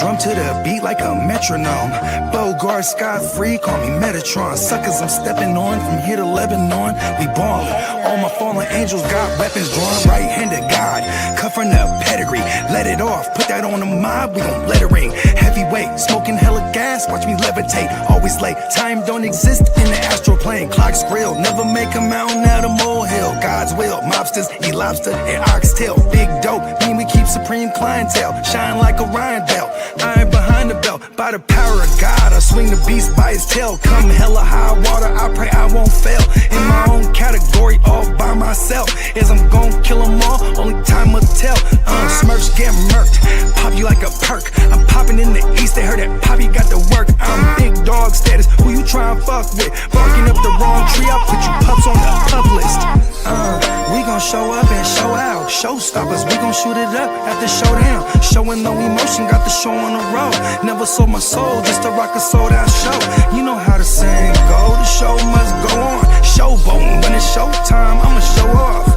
drum to the beat like a metronome. Bogart, Scott-free, call me Metatron. Suckers, I'm stepping on from here to Lebanon. We ballin'. All my fallen angels got weapons drawn. Right-handed God, cut from the pedigree. Let it off, put that on the mob, we gon' let it ring. Heavyweight, smoking hella gas, watch me levitate. Always late, time don't exist in the astral plane. Clocks grill, never make a mountain out of molehill. God's will, mobsters, eat lobster and oxtail. Big dope, mean we keep supreme clientele. Shine like a Ryan belt, iron behind the belt. By the power of God, I swing the beast by his tail. Come hella high water, I pray I won't fail. In my own category, all by myself. As I'm gon' kill them all, only time will tell. Smurfs get murked, pop you like a perk. I'm popping in the east, they heard that Poppy got to work. I'm big dog status, who you try and fuck with? Barking up the wrong tree, I'll put you pups on the pup list. We gon' show up and show out. Showstoppers, we gon' shoot it up at the showdown. Showing no emotion, got the show on the road. Never sold my soul just to rock a sold out show. You know how the saying go, the show must go on. Showboating, when it's showtime, I'ma show off.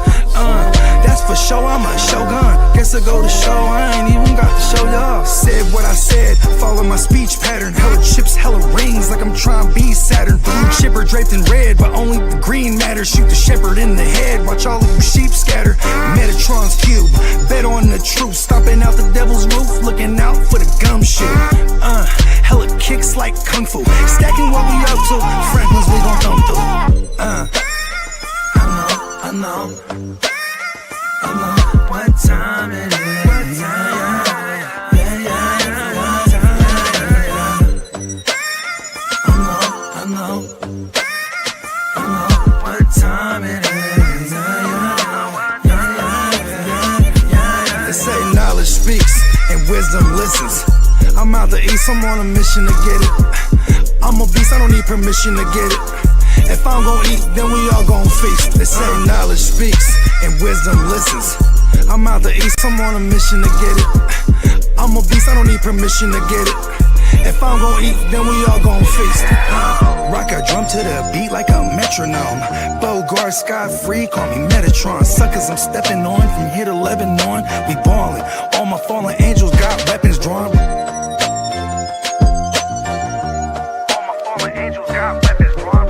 That's for sure, I'm a shogun. Guess I go to show, I ain't even got to show y'all. Said what I said, follow my speech pattern. Hella chips, hella rings, like I'm trying to be Saturn. Blue chipper draped in red, but only the green matters. Shoot the shepherd in the head, watch all of you sheep scatter. Metatron's cube, bet on the truth. Stomping out the devil's roof, looking out for the gumshoe. Hella kicks like kung fu, stacking what we up to. Franklin's we gon' thumb through. I know what time it is. I know what time it is. They say knowledge speaks and wisdom listens. I'm out the east, I'm on a mission to get it. I'm a beast, I don't need permission to get it. If I'm gon' eat, then we all gon' feast. They say knowledge speaks and wisdom listens. I'm out the east, I'm on a mission to get it. I'm a beast, I don't need permission to get it. If I'm gon' eat, then we all gon' feast. Rock a drum to the beat like a metronome. Bogart, Scott-free, call me Metatron. Suckers, I'm stepping on from here to Lebanon. We ballin'. All my fallen angels got weapons drawn. All my fallen angels got weapons drawn.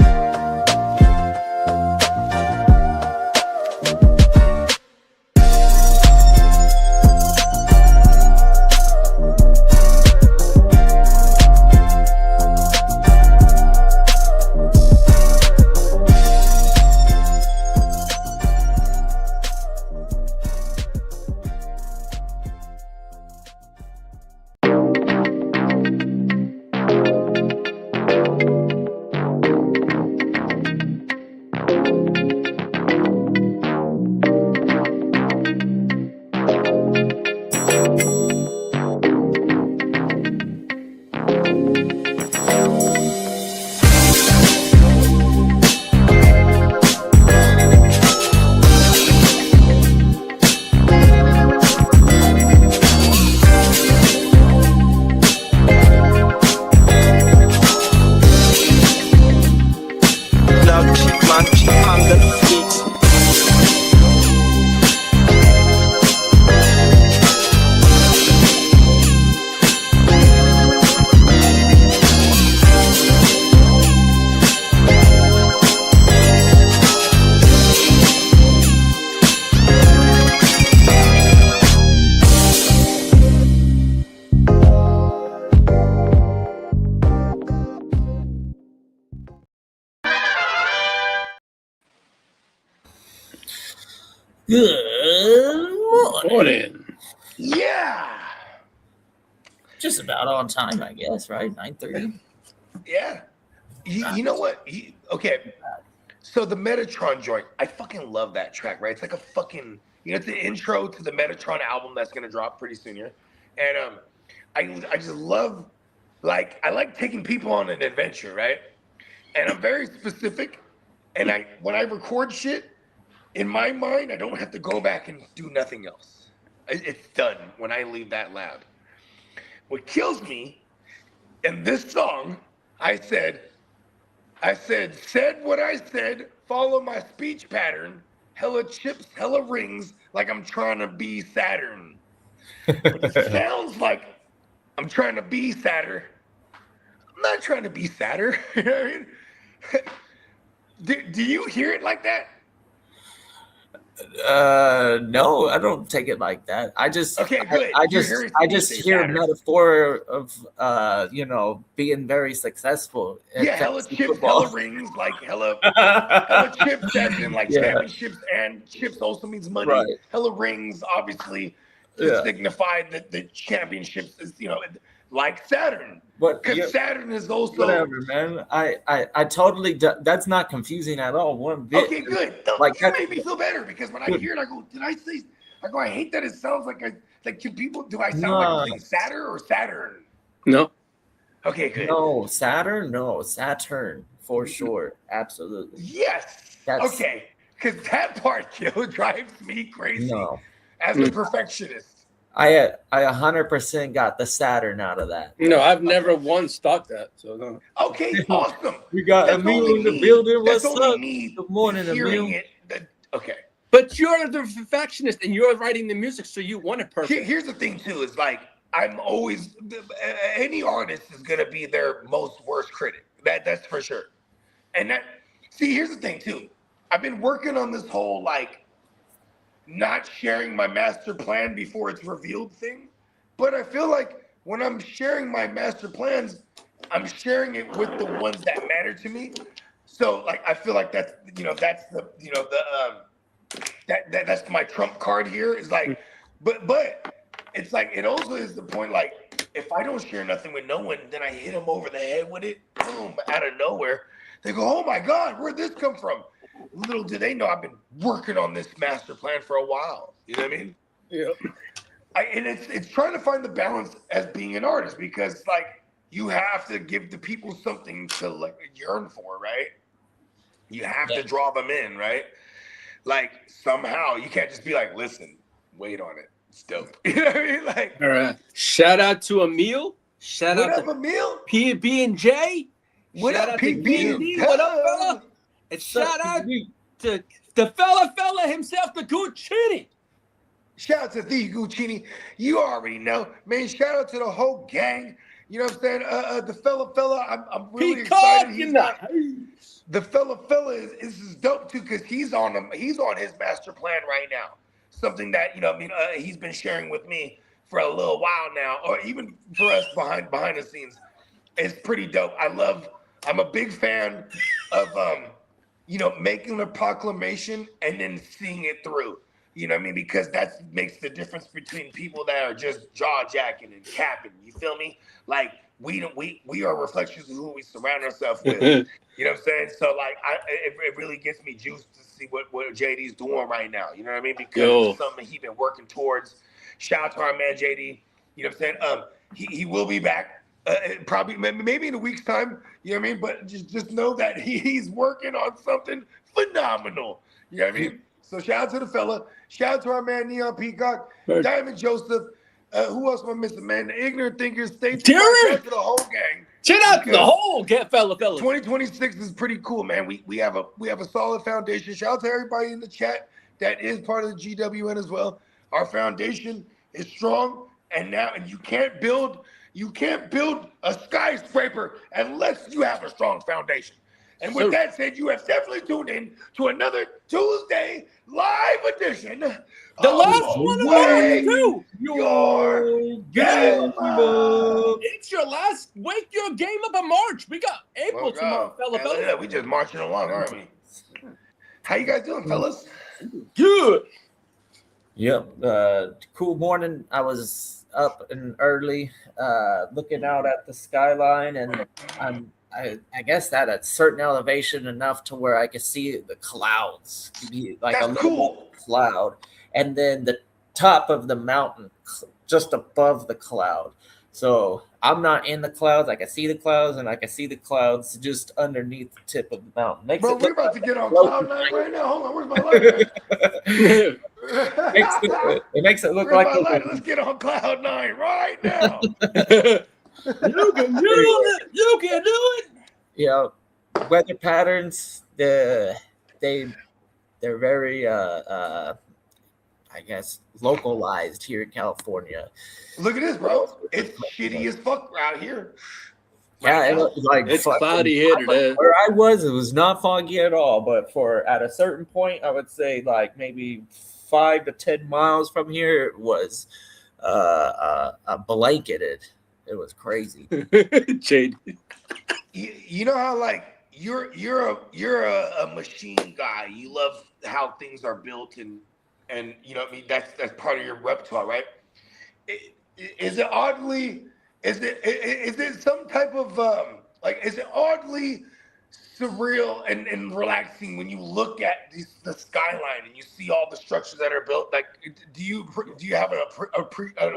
Good morning. Yeah. Just about on time, I guess, right? 9:30. Yeah. You know what? Okay. So the Metatron joint, I fucking love that track, right? It's like a fucking, it's the intro to the Metatron album that's going to drop pretty soon here. And I just love, I like taking people on an adventure, right? And I'm very specific. And when I record shit, in my mind, I don't have to go back and do nothing else. It's done when I leave that loud. What kills me in this song, I said what I said, follow my speech pattern, hella chips, hella rings, like I'm trying to be Saturn. But it sounds like I'm trying to be sadder. I'm not trying to be sadder. You know what I mean? Do you hear it like that? No, I don't take it like that. I just, Okay, good. I You're just, hearing I me just say hear sadder. metaphor of, being very successful. at Yeah, hella fantasy chips, football. hella rings, like hella chips as in like Yeah. championships, and chips also means money. Right. Hella rings, obviously, to Yeah. signify that the championships is, like Saturn. But Because Saturn is also whatever, man. I totally. That's not confusing at all. One bit. okay. Good. No, Like you that. made me feel better because when I hear it, I go, "Did I say?" I go, "I hate that it sounds like can people? Do I sound like I'm saying Saturn or Saturn?" No. Okay, good. No, Saturn. No, Saturn for sure. Absolutely. Yes. Okay. Because that part, drives me crazy No. as a perfectionist. I 100% got the Saturn out of that. No, I've never once thought that. So no. Okay, awesome. We got That's Emil only in the me. building. That's What's only up? me Good morning, hearing Emil. it. Okay. But you're the perfectionist and you're writing the music, so you want it perfect. Here's the thing, too, is like, I'm always, any artist is going to be their most worst critic. That's for sure. And here's the thing, too. I've been working on this whole, like, not sharing my master plan before it's revealed thing. But I feel like when I'm sharing my master plans, I'm sharing it with the ones that matter to me. So, like, I feel like that's that's my trump card here. Is like, but it's like, it also is the point, like, if I don't share nothing with no one, then I hit them over the head with it, boom, out of nowhere. They go, "Oh my God, where'd this come from?" Little do they know I've been working on this master plan for a while. You know what I mean? Yeah. And it's trying to find the balance as being an artist, because, like, you have to give the people something to, like, yearn for, right? You have to draw them in, right? Like, somehow you can't just be like, "Listen, wait on it. It's dope." You know what I mean? Like, All right. Shout out to Emil. Shout what out up, to Emil? PB&J. What Shout up, out to PB? D&D. What up, fella? And shout out to the fella himself, the Guccini. Shout out to the Guccini. You already know, man. Shout out to the whole gang. You know what I'm saying? The fella. I'm really excited. The fella is dope too, because he's on his master plan right now. Something that he's been sharing with me for a little while now, or even for us behind the scenes. It's pretty dope. I'm a big fan of making a proclamation and then seeing it through. You know what I mean? Because that makes the difference between people that are just jaw jacking and capping. You feel me? Like, we are reflections of who we surround ourselves with. You know what I'm saying? So, like, it really gets me juiced to see what JD's doing right now. You know what I mean? Because it's something he's been working towards. Shout out to our man JD. You know what I'm saying? He will be back. Probably maybe in a week's time. You know what I mean? But just know that he's working on something phenomenal. You know what I mean? So shout out to the fella. Shout out to our man Neon Peacock, Diamond Joseph. Who else am I missing, man? The Ignorant Thinkers. Stay tuned. Shout out to the whole gang. Shout out to the whole fella. 2026 is pretty cool, man. We have a solid foundation. Shout out to everybody in the chat that is part of the GWN as well. Our foundation is strong, and you can't build a skyscraper unless you have a strong foundation. And with that said, you have definitely tuned in to another Tuesday live edition. The last one of March, too. Your game up. It's your last Wake Your Game Up of March. We got April tomorrow, fella. We just marching along, aren't we? How you guys doing, fellas? Good. Yep. Cool morning. I was up and early, looking out at the skyline, and I guess at a certain elevation enough to where I could see the clouds, like a little cloud, and then the top of the mountain just above the cloud. So I'm not in the clouds. I can see the clouds, and I can see the clouds just underneath the tip of the mountain. Bro, we're about to get on cloud nine right now. Hold on, where's my light? It makes it look like let's get on cloud nine right now. You can do it. Yeah, weather patterns. They're very I guess, localized here in California. Look at this, bro. It's shitty as fuck out here. Yeah, it was like It's cloudy here today. Where I was, it was not foggy at all. But at a certain point, I would say like maybe 5 to 10 miles from here, it was blanketed. It was crazy. Jade. You know how like you're a machine guy. You love how things are built and you know what I mean. That's part of your repertoire, right? Is it some type of is it oddly surreal and relaxing when you look at the skyline and you see all the structures that are built? Like, do you have an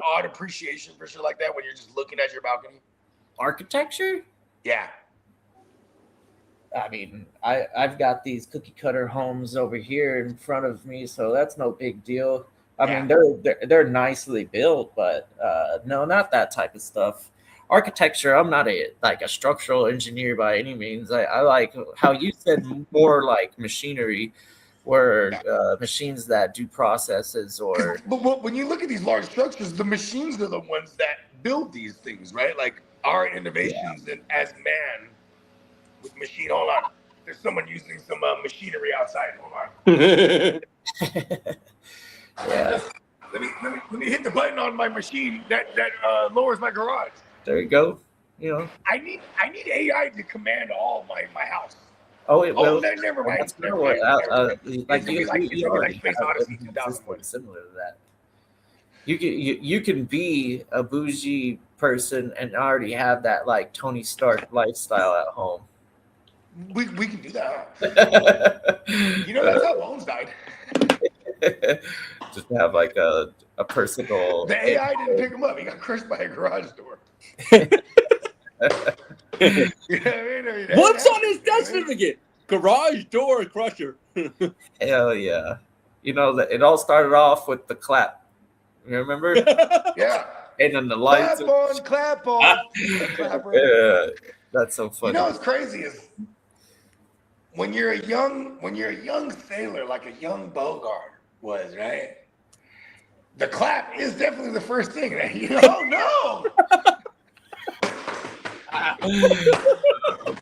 odd appreciation for shit like that when you're just looking at your balcony? Architecture? Yeah. I mean, I've got these cookie cutter homes over here in front of me, so that's no big deal. I mean, they're nicely built, but no, not that type of stuff. Architecture, I'm not a structural engineer by any means. I like how you said more like machinery, where machines that do processes or. But when you look at these large structures, the machines are the ones that build these things, right? Like our innovations and as man with machine. Hold on, there's someone using some machinery outside. Hold on. Yeah. Let me hit the button on my machine that lowers my garage. There you go. You know. I need AI to command all my house. Oh, it will. Never mind. That's Never mind. like you already Space have Odyssey something 2001. similar to that. You can be a bougie person and already have that like Tony Stark lifestyle at home. We can do that. You know, that's how Bones died. Just have like a personal. The AI didn't pick him up. He got crushed by a garage door. You know what I mean? What's on his death certificate? Garage door crusher. Hell yeah! You know that it all started off with the clap. You remember? Yeah. And then the lights. Clap on. Yeah, that's so funny. You know what's crazy is when you're a young sailor, like a young Bogart was, right? The clap is definitely the first thing that you know. Oh no!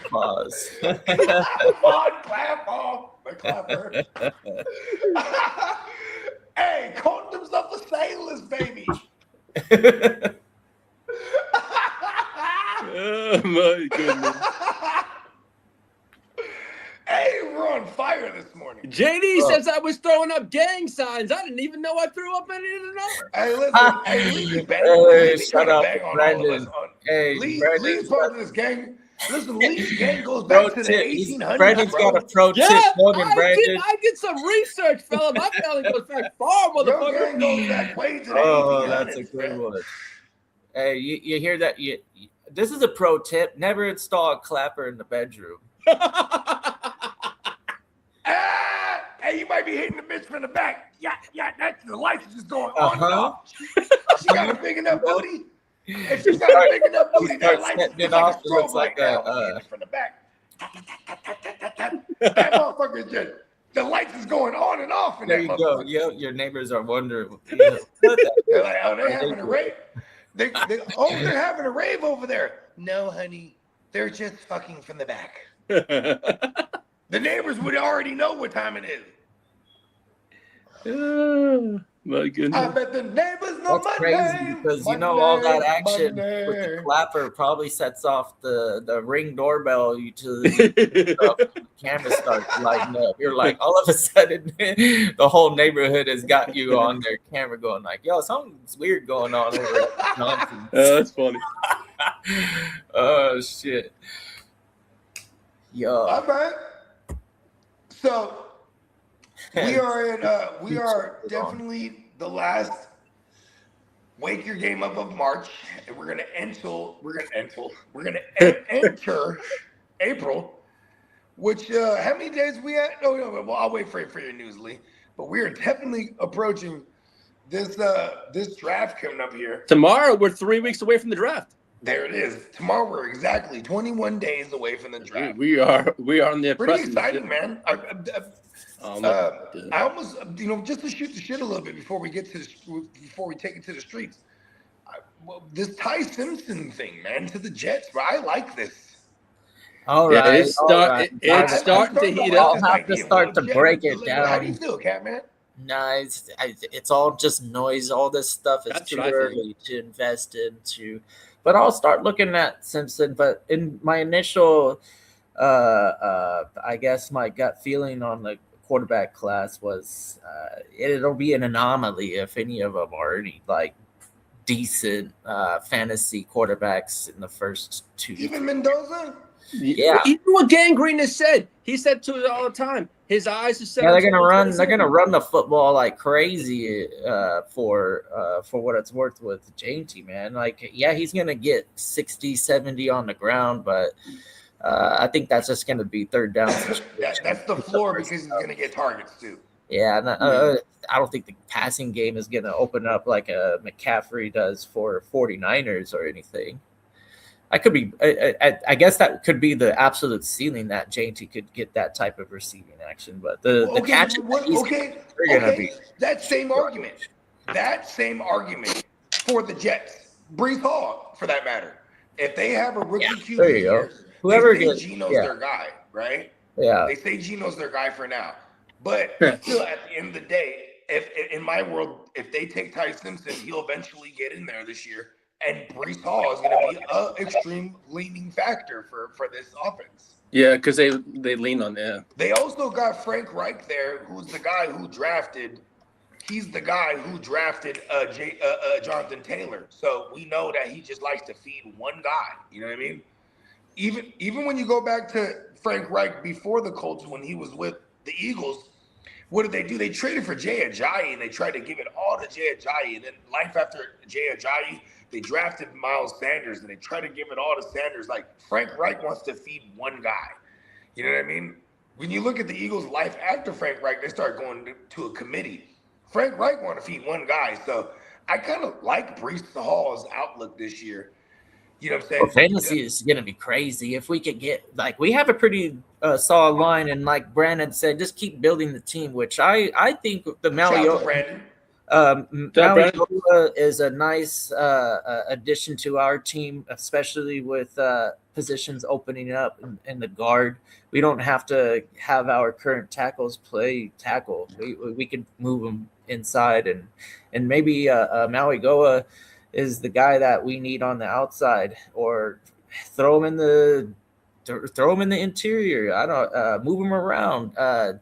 Pause. Clap on, the clapper. Hey, called himself a sailor's baby. Oh my goodness. Hey, we're on fire this morning. JD says I was throwing up gang signs. I didn't even know I threw up any of the numbers. Hey, listen. Hey, Lee, bang. Hey, Lee, shut up, bang on Brandon. all of us. Hey, Lee's part of this gang. Listen, Lee's gang goes back to the 1800s. Brandon's bro. got a pro tip more than Brandon. I did some research, fella. My family goes back far, Your gang motherfucker. goes back way to the 1800s. Oh, that's a good man. one. Hey, you hear that? This is a pro tip. Never install a clapper in the bedroom. Hey, you might be hitting the bitch from the back. Yeah, that's the lights just going on and off. She got a big enough booty. If she's got a big enough booty, that light is like a strobe light now. From the back. That motherfucker just, the lights is going on and off. In There that you go. motherfucker. Yep, your neighbors are wondering. They're like, oh, they're having a rave. They're having a rave over there. No, honey, they're just fucking from the back. The neighbors would already know what time it is. Oh, my goodness. I bet the neighbors know That's my crazy name. because My all that name, action my with the name. clapper probably sets off the Ring doorbell utility. Stuff. The camera starts lighting up. You're like, all of a sudden, the whole neighborhood has got you on their camera going like, yo, something's weird going on over at Johnson's. That's funny. Oh, shit. Yo. All right. So we are definitely the last wake your game up of March, and we're gonna enter April. Which how many days we at? No, well, I'll wait for your news, Lee. But we are definitely approaching this draft coming up here. Tomorrow, we're 3 weeks away from the draft. There it is. Tomorrow we're exactly 21 days away from the draft. We are on the Pretty precipice. exciting, man. I almost, just to shoot the shit a little bit before we take it to the streets. This Ty Simpson thing, man, to the Jets, bro. I like this. All Yeah, right, it's starting to heat up. I'll have to start to break it down. How do you feel, Cat, man? Nah, it's all just noise. All this stuff is That's too what I early to invest into. But I'll start looking at Simpson. But in my initial, I guess my gut feeling on the quarterback class was it'll be an anomaly if any of them are any like decent fantasy quarterbacks in the first 2. Even Mendoza? Yeah. Even what Gangrene has said, he said to it all the time. His eyes are set. Yeah, they're gonna run. They're gonna run the football like crazy for what it's worth with JT, man. Like, yeah, he's gonna get 60, 70 on the ground, but I think that's just gonna be third down. That's the floor because he's gonna get targets too. Yeah, I don't think the passing game is gonna open up like a McCaffrey does for 49ers or anything. I could be. I guess that could be the absolute ceiling that JT could get that type of receiving action. But the catch, that same argument for the Jets, Brees Hall, for that matter. If they have a rookie QB, there you go. Whoever they say Geno's their guy, right? Yeah, they say Geno's their guy for now. But still, at the end of the day, if in my world, if they take Ty Simpson, he'll eventually get in there this year. And Brees Hall is going to be an extreme leaning factor for this offense. Yeah, because they lean on that. They also got Frank Reich there, who's the guy who drafted. He's the guy who drafted Jonathan Taylor. So we know that he just likes to feed one guy. You know what I mean? Even when you go back to Frank Reich before the Colts, when he was with the Eagles, what did they do? They traded for Jay Ajayi, and they tried to give it all to Jay Ajayi. And then life after Jay Ajayi, they drafted Miles Sanders, and they tried to give it all to Sanders. Like, Frank Reich wants to feed one guy. You know what I mean? When you look at the Eagles' life after Frank Reich, they start going to a committee. Frank Reich want to feed one guy. So I kind of like Brees Hall's outlook this year. You know what I'm saying? Well, fantasy is going to be crazy. If we could get, like, we have a pretty solid line, and like Brandon said, just keep building the team, which I think the Maliola is a nice addition to our team, especially with positions opening up in the guard. We don't have to have our current tackles play tackle. We could move them inside, and maybe Maui Goa is the guy that we need on the outside, or throw him in the interior. I don't move him around.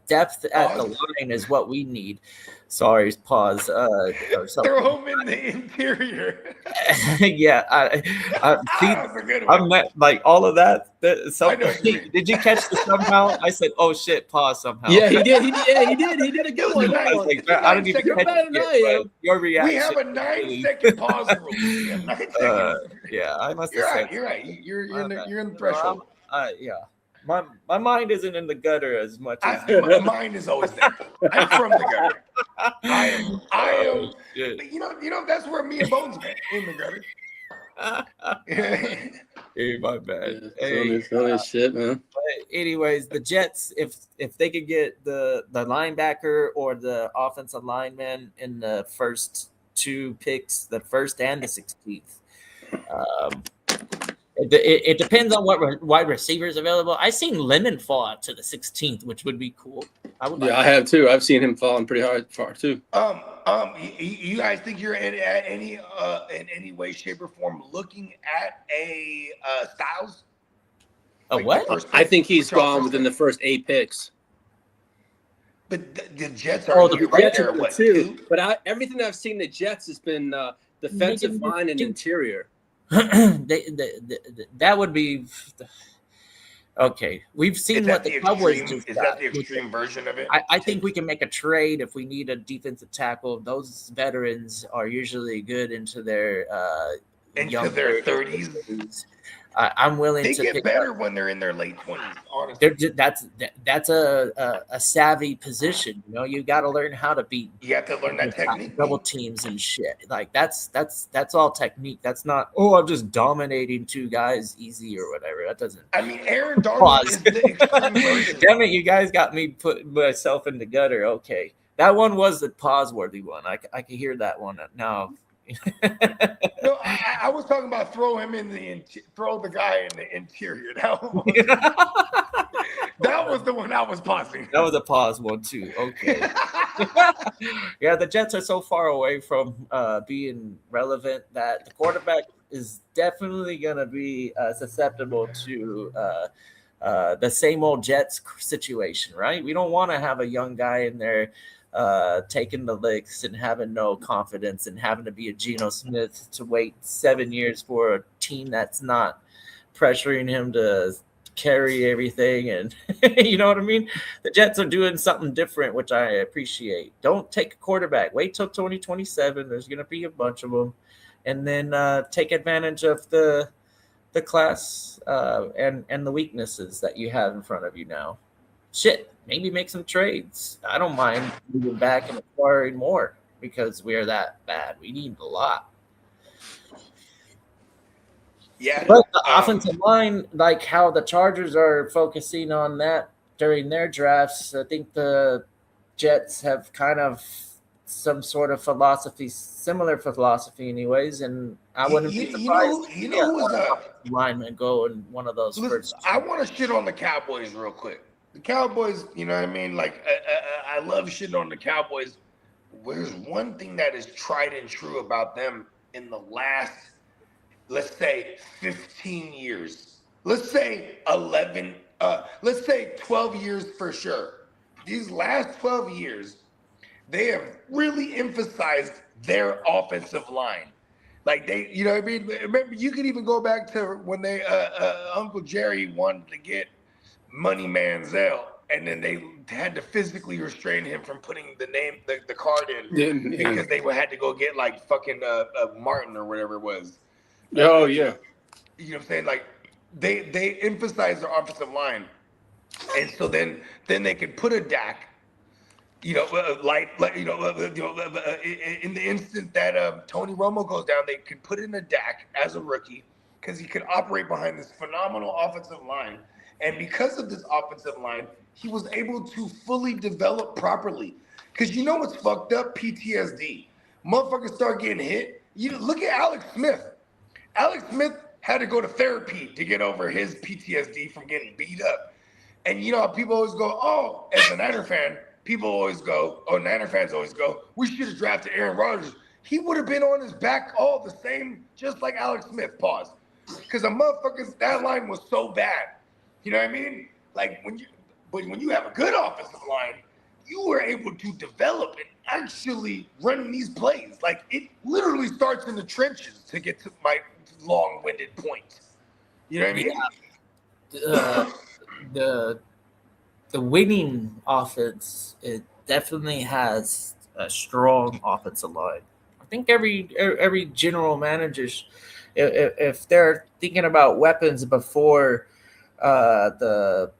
Depth at the line is what we need. Sorry, pause. Throw him in the interior. Yeah, I met like all of that. Did you catch the somehow? I said, "Oh shit!" Pause somehow. Yeah, he did. He did a good one. I was like, I don't even catch it. Your reaction. We have a 9-second pause rule. Yeah, I must have said. You're right. You're in the threshold. Yeah. My mind isn't in the gutter as much as my mind is always there. I'm from the gutter. I am. You know that's where me and Bones met, in the gutter. Hey, my bad. Shit, man. But anyways, the Jets, if they could get the linebacker or the offensive lineman in the first 2 picks, the first and the 16th. It depends on what wide receiver is available. I've seen Lemon fall out to the 16th, which would be cool. I have too. I've seen him falling pretty far too. You guys think you're in any way, shape, or form looking at a Styles? What? I think he's gone within the first 8 picks. But the Jets are right there. What, 2? But everything I've seen the Jets has been defensive line and interior. That would be okay. We've seen what the Cowboys do. Is that the extreme version of it? I think we can make a trade if we need a defensive tackle. Those veterans are usually good into their 30s. I'm willing They to get pick better up. when they're in their late 20s, honestly. That's a savvy position. You know, you got to learn how to beat You have to learn that technique. double teams and shit. Like that's all technique. That's not, oh, I'm just dominating two guys easy or whatever. That doesn't. I mean, Aaron Darnold Pause. is the extreme version. Damn it, you guys got me putting myself in the gutter. Okay, that one was the pause-worthy one. I can hear that one now. No, I was talking about throw the guy in the interior. That was the one I was pausing. That was a pause one too. Okay. Yeah, the Jets are so far away from being relevant that the quarterback is definitely going to be susceptible to the same old Jets situation, right? We don't want to have a young guy in there taking the licks and having no confidence and having to be a Geno Smith to wait 7 years for a team that's not pressuring him to carry everything. And you know what I mean? The Jets are doing something different, which I appreciate. Don't take a quarterback. Wait till 2027. There's going to be a bunch of them. And then take advantage of the class and the weaknesses that you have in front of you now. Shit, maybe make some trades. I don't mind moving back and acquiring more because we're that bad. We need a lot. Yeah. But the offensive line, like how the Chargers are focusing on that during their drafts, I think the Jets have kind of some sort of philosophy, similar philosophy anyways, and I wouldn't be surprised you know who's up? lineman go in one of those first. I want to shit on the Cowboys real quick. The Cowboys, you know what I mean? Like, I love shitting on the Cowboys. There's one thing that is tried and true about them in the last, let's say, 15 years. Let's say 11, let's say 12 years for sure. These last 12 years, they have really emphasized their offensive line. Like they, you know what I mean? Remember, you could even go back to when they, Uncle Jerry wanted to get Money Manziel, and then they had to physically restrain him from putting the card in because they had to go get like fucking Martin or whatever it was. Oh yeah, you know what I'm saying? Like they emphasize their offensive line, and so then they could put a Dak. You know, in the instant that Tony Romo goes down, they could put in a Dak as a rookie because he could operate behind this phenomenal offensive line. And because of this offensive line, he was able to fully develop properly. Because you know what's fucked up? PTSD. Motherfuckers start getting hit. You look at Alex Smith. Alex Smith had to go to therapy to get over his PTSD from getting beat up. And you know, people always go, oh, as a Niner fan, Niner fans always go, we should have drafted Aaron Rodgers. He would have been on his back all the same, just like Alex Smith. Pause. Because that line was so bad. You know what I mean? Like when you have a good offensive line, you were able to develop and actually run these plays. Like it literally starts in the trenches to get to my long-winded point. You know what I mean? The winning offense, it definitely has a strong offensive line. I think every general manager, if they're thinking about weapons before the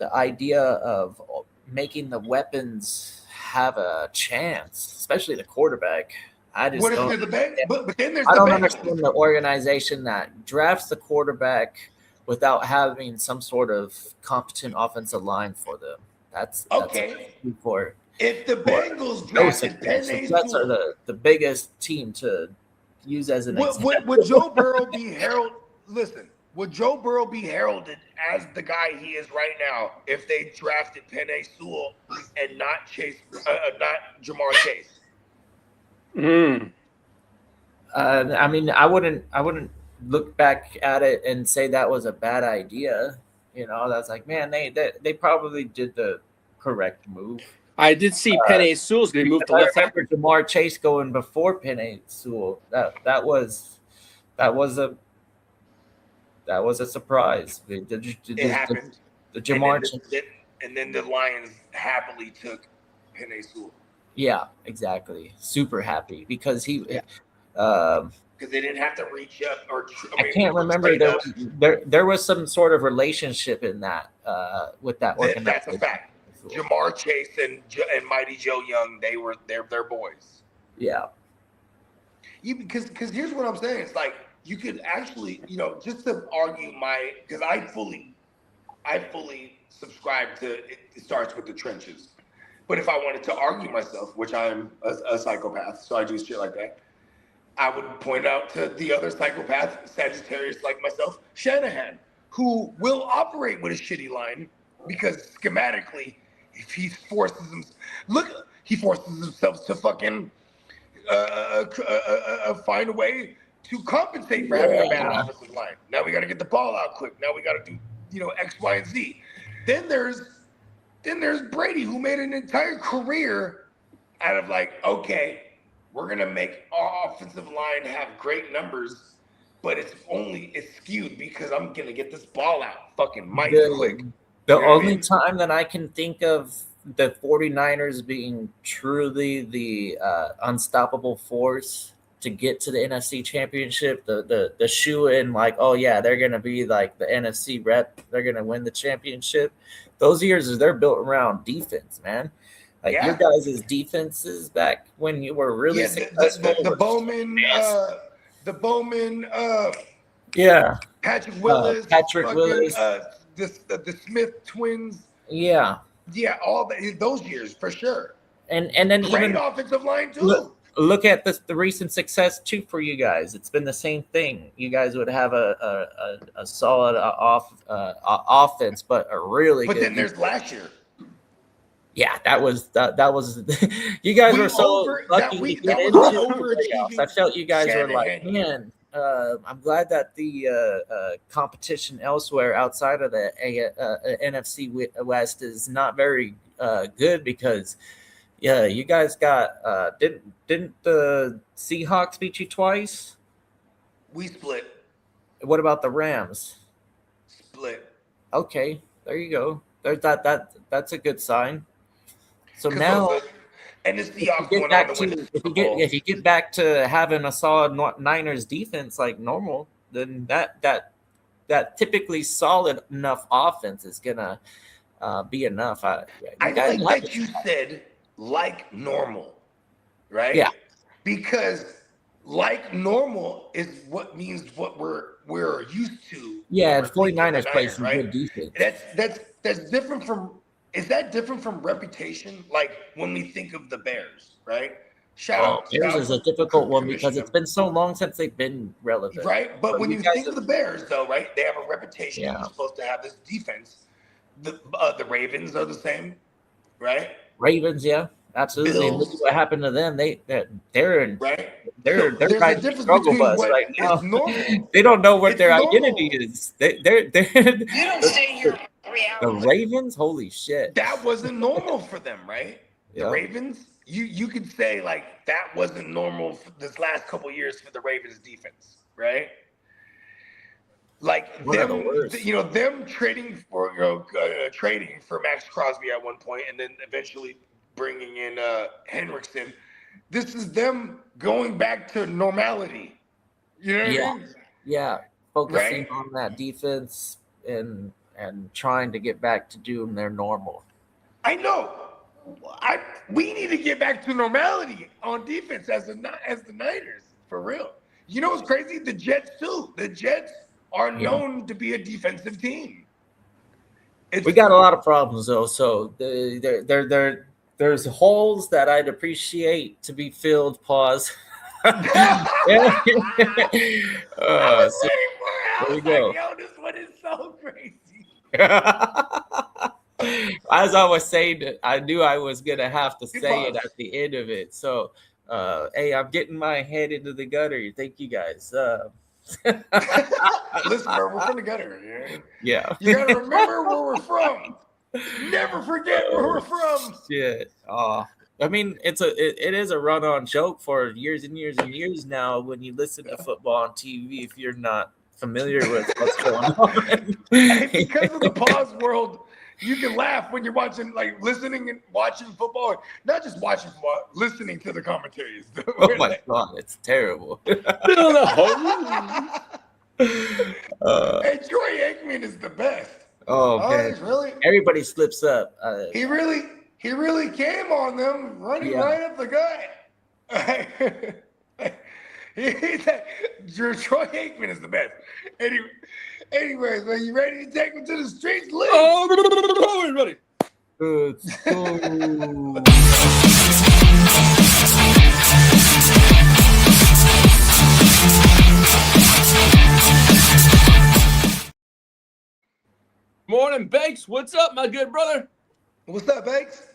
idea of making the weapons have a chance, especially the quarterback. I just what if don't. They're the best? But then there's I the don't Bengals. understand the organization that drafts the quarterback without having some sort of competent offensive line for them. That's okay. For if the Bengals drafted Penei Jets are the biggest team to use as an example. Would Joe Burrow be heralded? Listen. Would Joe Burrow be heralded as the guy he is right now if they drafted Penei Sewell and not not Jamar Chase? I mean, I wouldn't look back at it and say that was a bad idea. You know, that's like, man, they probably did the correct move. I did see Penei Sewell's going to move to left tackle. Jamar Chase going before Penei Sewell. That was a surprise. It happened. The Jamar and then the Lions happily took Penei Sewell. Yeah, exactly. Super happy because he because they didn't have to reach up I can't remember. There was some sort of relationship in that with that organization. That's a fact. Jamar Chase and Mighty Joe Young, they're boys. Yeah. Because here's what I'm saying. It's like you could actually, just to argue because I fully subscribe to it starts with the trenches. But if I wanted to argue myself, which I'm a psychopath, so I do shit like that, I would point out to the other psychopath, Sagittarius like myself, Shanahan, who will operate with a shitty line because schematically, if he forces himself to fucking find a way to compensate for having a bad offensive line. Now we got to get the ball out quick. Now we got to do, X, Y, and Z. Then there's Brady, who made an entire career out of okay, we're gonna make our offensive line have great numbers, but it's skewed because I'm gonna get this ball out fucking mighty quick. The only time that I can think of the 49ers being truly the unstoppable force to get to the NFC Championship, the shoe-in, oh yeah, they're going to be like the NFC rep, they're going to win the championship. Those years, they're built around defense, man. Your guys' defenses back when you were really successful. The Bowman, Patrick Willis, the Smith twins. Yeah, all those years for sure. And then great even offensive line too. Look at the recent success too for you guys. It's been the same thing. You guys would have a solid offense, but a really. But good then there's last year. Yeah, that was you guys were so lucky to get into the playoffs. I felt you guys were like, man, I'm glad that the competition elsewhere outside of the NFC West is not very good because you guys got didn't the Seahawks beat you twice? We split. What about the Rams? Split. Okay, there you go. There's that's a good sign. So now, and the Seahawks went on to win the Super Bowl. If you get back to having a solid Niners defense like normal, then that typically solid enough offense is gonna be enough. I like that you said like normal, right? Yeah, because like normal is what means what we're used to. Yeah, the 49ers play some right? good defense. That's different from. Is that different from reputation? Like when we think of the Bears, right? Bears is a difficult one because it's been so long since they've been relevant. Right, but when you think of the Bears, though, right, they have a reputation. You're supposed to have this defense. The Ravens are the same, right? Ravens, yeah, absolutely. And look at what happened to them. They're in right. They're riding the struggle bus right now. Normal. They don't know what their identity is. They're you don't stay here. The Ravens, holy shit. That wasn't normal for them, right? The Yeah. Ravens, you could say that wasn't normal for this last couple of years for the Ravens defense, right? Them trading for Max Crosby at one point, and then eventually bringing in Hendrickson. This is them going back to normality. You know what I mean? Yeah, focusing on that defense and trying to get back to doing their normal. I know. We need to get back to normality on defense as the Niners, for real. You know what's crazy? The Jets too. The Jets are known to be a defensive team. We got a lot of problems though, so there's holes that I'd appreciate to be filled. Pause. There we go. Yo, this one is so crazy. As I was saying, I knew I was gonna have to say it at the end of it. So, hey, I'm getting my head into the gutter. Thank you guys. Listen, bro, we're from the gutter. Yeah. You gotta remember where we're from. Never forget where we're from. Shit. I mean, it is a run-on joke for years and years and years now. When you listen to football on TV, if you're not familiar with what's going on, because of the pause world, You can laugh when you're watching, like listening and watching football, not just watching football, listening to the commentaries. Oh my God, it's terrible. Hey, Troy Aikman is the best. Oh man, he's really. everybody slips up. He really came on them, running right up the gut. Troy Aikman is the best. Anyways, are you ready to take me to the streets, Lee? Oh, we're ready. Let's go. Morning, Banks. What's up, my good brother? What's up, Banks?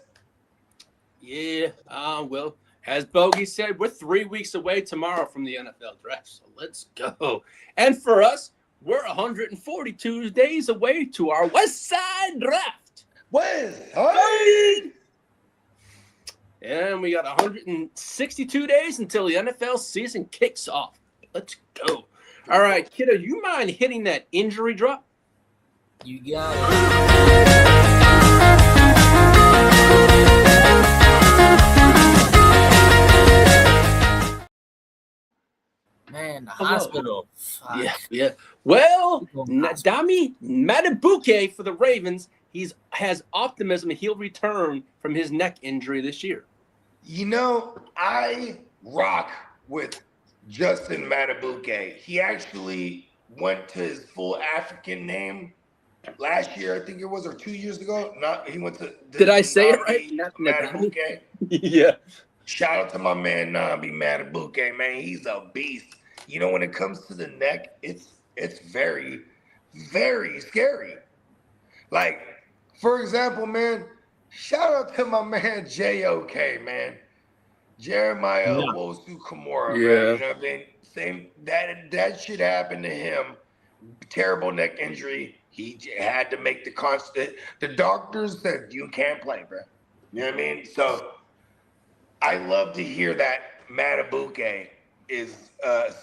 Yeah, well, as Bogey said, we're 3 weeks away tomorrow from the NFL draft, so let's go. And for us, we're 142 days away to our West Side draft. West Side! And we got 162 days until the NFL season kicks off. Let's go. All right, kiddo, you mind hitting that injury drop? You got it. Man, the hospital. Fuck. Yeah. Well, Dami Matabuke for the Ravens, has optimism he'll return from his neck injury this year. You know, I rock with Justin Matabuke. He actually went to his full African name last year, I think it was, or 2 years ago. He went to. Did I say it right? Matabuke. Yeah. Shout out to my man Nabi Matabuke, man. He's a beast. You know, when it comes to the neck, it's very, very scary. Like, for example, man, shout out to my man J.O.K., man. Jeremiah Owosu Kamara, man. You know what I mean? Same, that shit happened to him. Terrible neck injury. He had to make the doctors said, you can't play, bro. You know what I mean? So I love to hear that Matabuke is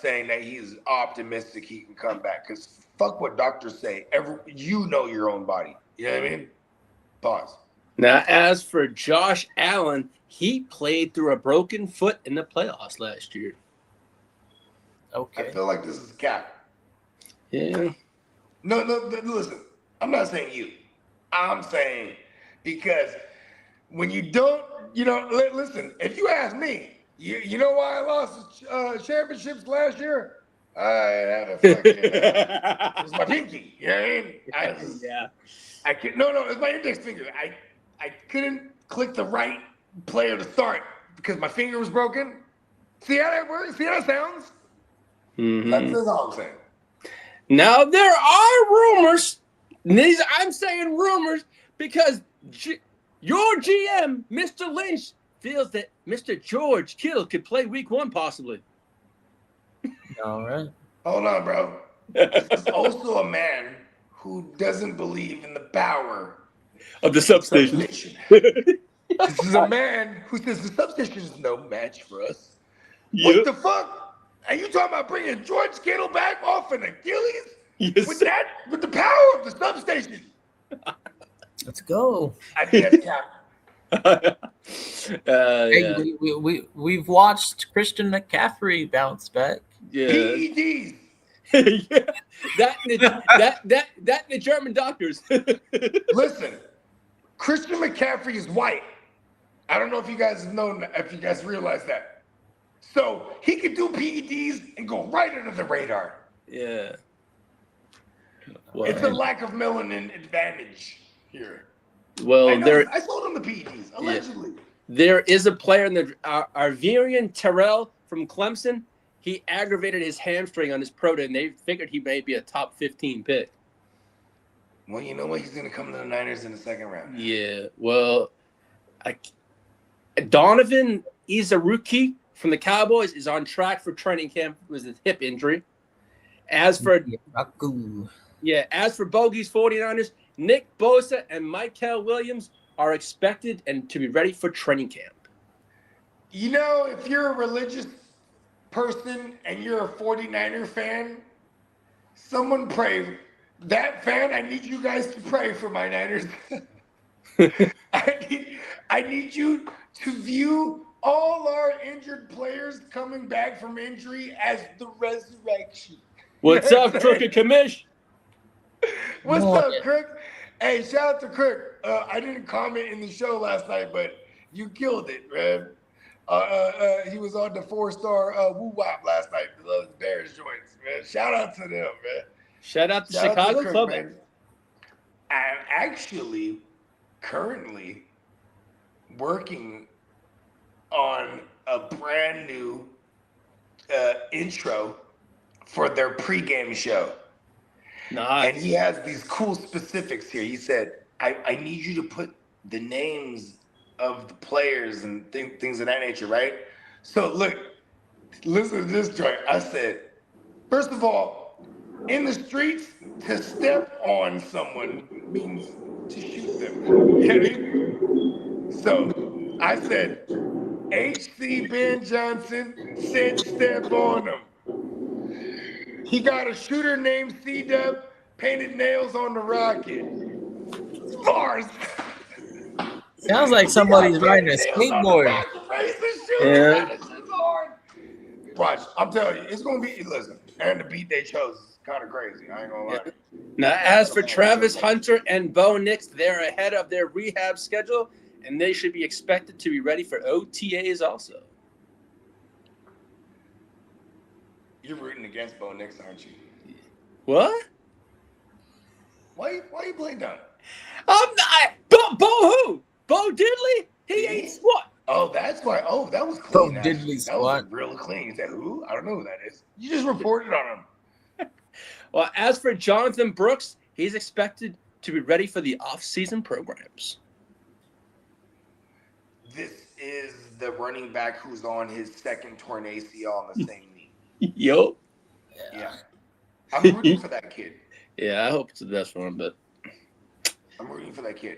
saying that he's optimistic he can come back. Because fuck what doctors say. You know your own body. You know what I mean? Pause. Now, as for Josh Allen, he played through a broken foot in the playoffs last year. Okay. I feel like this is cap. Yeah. No, listen. I'm not saying you. I'm saying because when you don't, listen, if you ask me, you know why I lost championships last year? I had a fucking, it was my pinky. You know what I mean? I could, no, it's my index finger. I couldn't click the right player to start because my finger was broken. See how that works? See how that sounds? Mm-hmm. That's all I'm saying. Now, there are rumors. I'm saying rumors because your GM, Mr. Lynch, feels that Mr. George Kittle could play week 1 possibly. All right. Hold on, bro. This is also a man who doesn't believe in the power Of the substation. This is a man who says the substation is no match for us. Yep. What the fuck? Are you talking about bringing George Kittle back off an Achilles? Yes. With the power of the substation? Let's go. I think that's cap. Hey, we've watched Christian McCaffrey bounce back. Yeah. PEDs. Yeah. That the German doctors. Listen, Christian McCaffrey is white. I don't know if you guys realize that. So he could do PEDs and go right under the radar. Yeah. Well, It's a lack of melanin advantage here. Well, I sold him the PEDs, allegedly. There is a player in the Arverian Terrell from Clemson. He aggravated his hamstring on his pro day, and they figured he may be a top 15 pick. Well, you know what? He's going to come to the Niners in the second round. Yeah. Well, Donovan Izaruki from the Cowboys is on track for training camp with his hip injury. As for Bogey's 49ers, Nick Bosa and Michael Williams are expected and to be ready for training camp. You know, if you're a religious person and you're a 49er fan, someone pray. That fan, I need you guys to pray for my Niners. I need you to view all our injured players coming back from injury as the resurrection. What's up, Crooked Commish? What's up, Kirk? Hey, shout out to Kirk. I didn't comment in the show last night, but you killed it, man. He was on the 4-star Woo Wop last night. The Bears joints, man. Shout out to them, man. Shout out to Shout out Chicago to Kirk, Club. man. I'm actually currently working on a brand new intro for their pregame show. Nice. And he has these cool specifics here. He said, I need you to put the names of the players and things of that nature, right? So look, listen to this joint. I said, first of all, in the streets, to step on someone means to shoot them. You know what I mean? So I said, H.C. Ben Johnson said step on him. He got a shooter named C-Dub, painted nails on the rocket. Bars. Sounds like somebody's riding a skateboard. Yeah. Watch, I'm telling you, it's gonna be. Listen, and the beat they chose is kind of crazy. I ain't gonna lie. Now, as for Travis Hunter and Bo Nix, they're ahead of their rehab schedule, and they should be expected to be ready for OTAs also. You're rooting against Bo Nix, aren't you? What? Why you playing down? I'm not. Bo who? Bo Diddley? He ain't what? Oh, that's why. Oh, that was Bo clean. Diddley's that was what? real clean. You said who? I don't know who that is. You just reported on him. Well, as for Jonathan Brooks, he's expected to be ready for the off-season programs. This is the running back who's on his second torn ACL on the same knee. Yo. Yeah. I'm rooting for that kid. Yeah, I hope it's the best for him, but I'm rooting for that kid.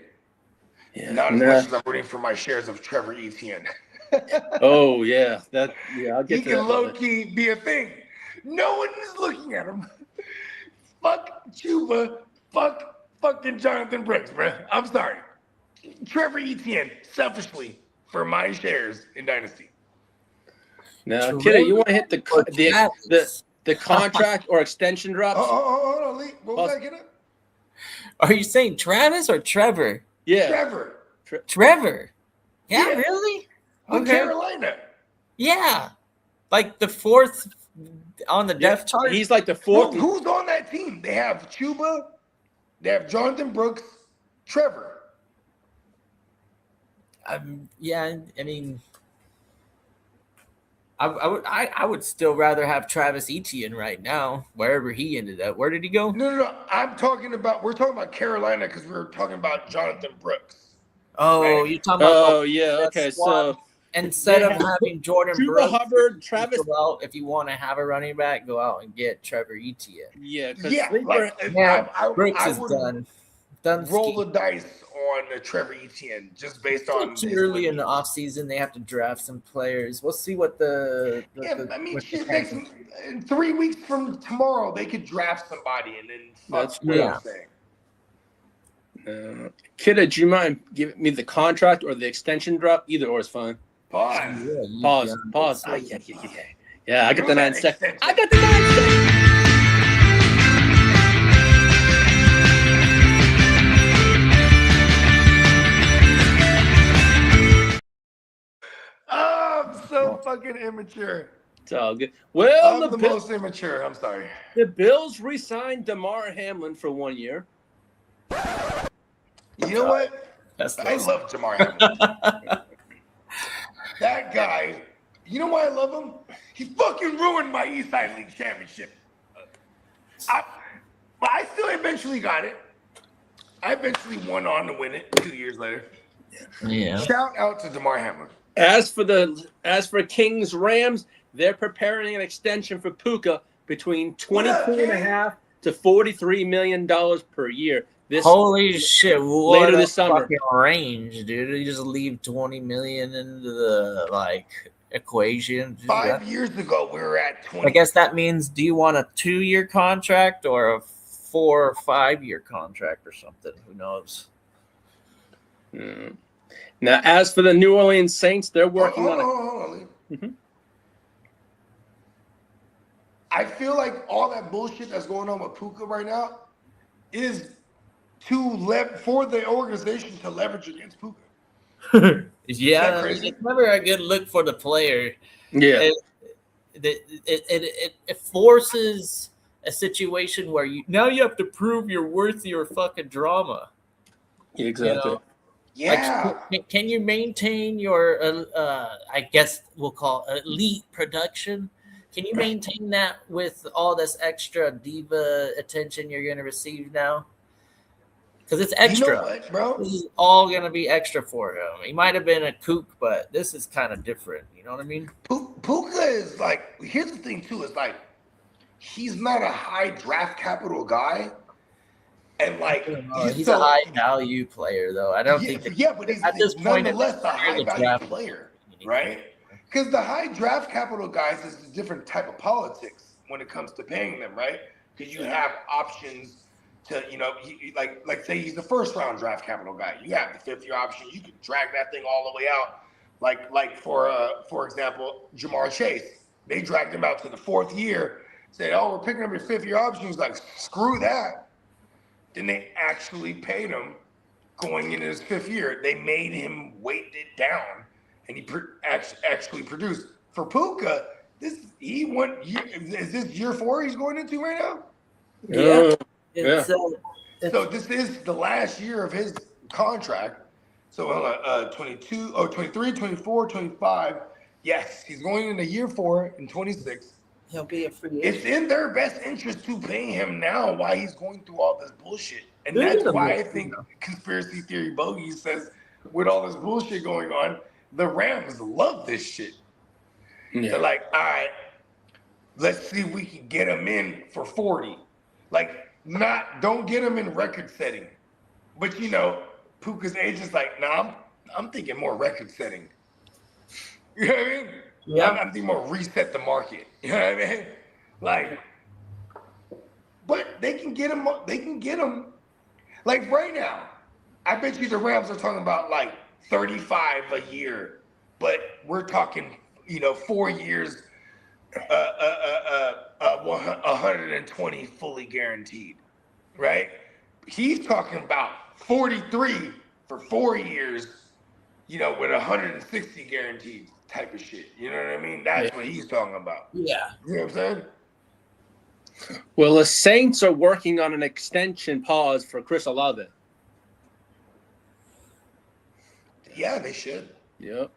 yeah. Not as much as I'm rooting for my shares of Trevor Etienne. Oh yeah, I'll He get to that. can low-key be a thing. No one is looking at him. Fuck Chuba. Fuck fucking Jonathan Brooks, bro. I'm sorry. Trevor Etienne, selfishly, for my shares in Dynasty. Now, Kitty, you want to hit the contract or extension drops? Hold on, Lee. What was that, Kitty? Are you saying Travis or Trevor? Yeah. Trevor. Trevor. Yeah, Yeah. really? With Carolina. Yeah. Like the fourth on the depth chart. He's like the Well, fourth. who's on that team? They have Chuba. They have Jonathan Brooks. Trevor. Yeah, I mean, I would still rather have Travis Etienne right now, wherever he ended up. Where did he go? No. We're talking about Carolina because we were talking about Jonathan Brooks. Oh, Right. you're talking about Oh yeah. Okay. So instead of Yeah. having Jordan Chuba Brooks, Hubbard, Travis. go out, if you want to have a running back, go out and get Trevor Etienne. Yeah. Because Yeah, Yeah, I Brooks is would done. Done. roll ski. the dice on Trevor Etienne just based on Too his early in rookie. the offseason. They have to draft some players. We'll see what Shit, in 3 weeks from tomorrow, they could draft somebody and then That's what true. I'm saying. Kidda, do you mind giving me the contract or the extension drop? Either or is fine. Pause. Pause. Ah, yeah. Yeah, I got the Who's that 9 seconds. extension? I got the 9 seconds. Oh, I'm so fucking immature. It's all good. Well, I'm the most immature. I'm sorry. the Bills re-signed DeMar Hamlin for 1 year. You know what? That's I love Jamar Hamlin. That guy, you know why I love him? He fucking ruined my Eastside League championship. But I still eventually got it. I eventually went on to win it 2 years later. Yeah. Shout out to DeMar Hamlin. As for Kings Rams, they're preparing an extension for Puka between $22.5 to $43 million per year. Holy shit! What later a this summer. fucking range, dude! You just leave $20 million into the equation. 5 years ago, we were at 20. I guess that means, do you want a 2-year contract or a 4 or 5 year contract or something? Who knows? Mm. Now, as for the New Orleans Saints, they're working on it. Hold on. Mhm. I feel like all that bullshit that's going on with Puka right now is for the organization to leverage against Puka. Yeah, crazy? it's never a good look for the player. Yeah. It forces a situation where you have to prove you're worth your fucking drama. Exactly. You know? Yeah. Like, can you maintain your, I guess we'll call elite production? Can you maintain that with all this extra diva attention you're going to receive now? Because it's extra. You know what, bro? This is all going to be extra for him. He might have been a kook, but this is kind of different. You know what I mean? Puka is like, here's the thing too, is like, he's not a high draft capital guy. And like, He's a high value player, though. I don't think. But he's at this point, nonetheless a high value draft player, right? Because the high draft capital guys is a different type of politics when it comes to paying them, right? Because you have options to, like say he's the first round draft capital guy. You have the 5th year option. You can drag that thing all the way out. Like for example, Jamar Chase, they dragged him out to the 4th year. Said, "Oh, we're picking up your 5th year option." He's like, "Screw that." Then they actually paid him going into his 5th year. They made him weight it down, and he actually produced. For Puka, is this year 4 he's going into right now? Yeah. So this is the last year of his contract. So hold on, 23, 24, 25. Yes, he's going into year 4 in 26. He'll be a free agent. It's in their best interest to pay him now while he's going through all this bullshit. And that's why I think conspiracy theory bogey says with all this bullshit going on, the Rams love this shit. Yeah. They're like, all right, let's see if we can get him in for 40. Like, don't get him in record setting. But Puka's agent's like, nah, I'm thinking more record setting. You know what I mean? Yeah. I'm thinking more reset the market. You know what I mean? Like, but they can get him. Like right now, I bet you the Rams are talking about like 35 a year, but we're talking, 4 years, 120 fully guaranteed, right? He's talking about 43 for 4 years, with 160 guaranteed type of shit. You know what I mean? That's what he's talking about. Yeah. You know what I'm saying? Well, the Saints are working on an extension pause for Chris Olave. Yeah, they should. Yep.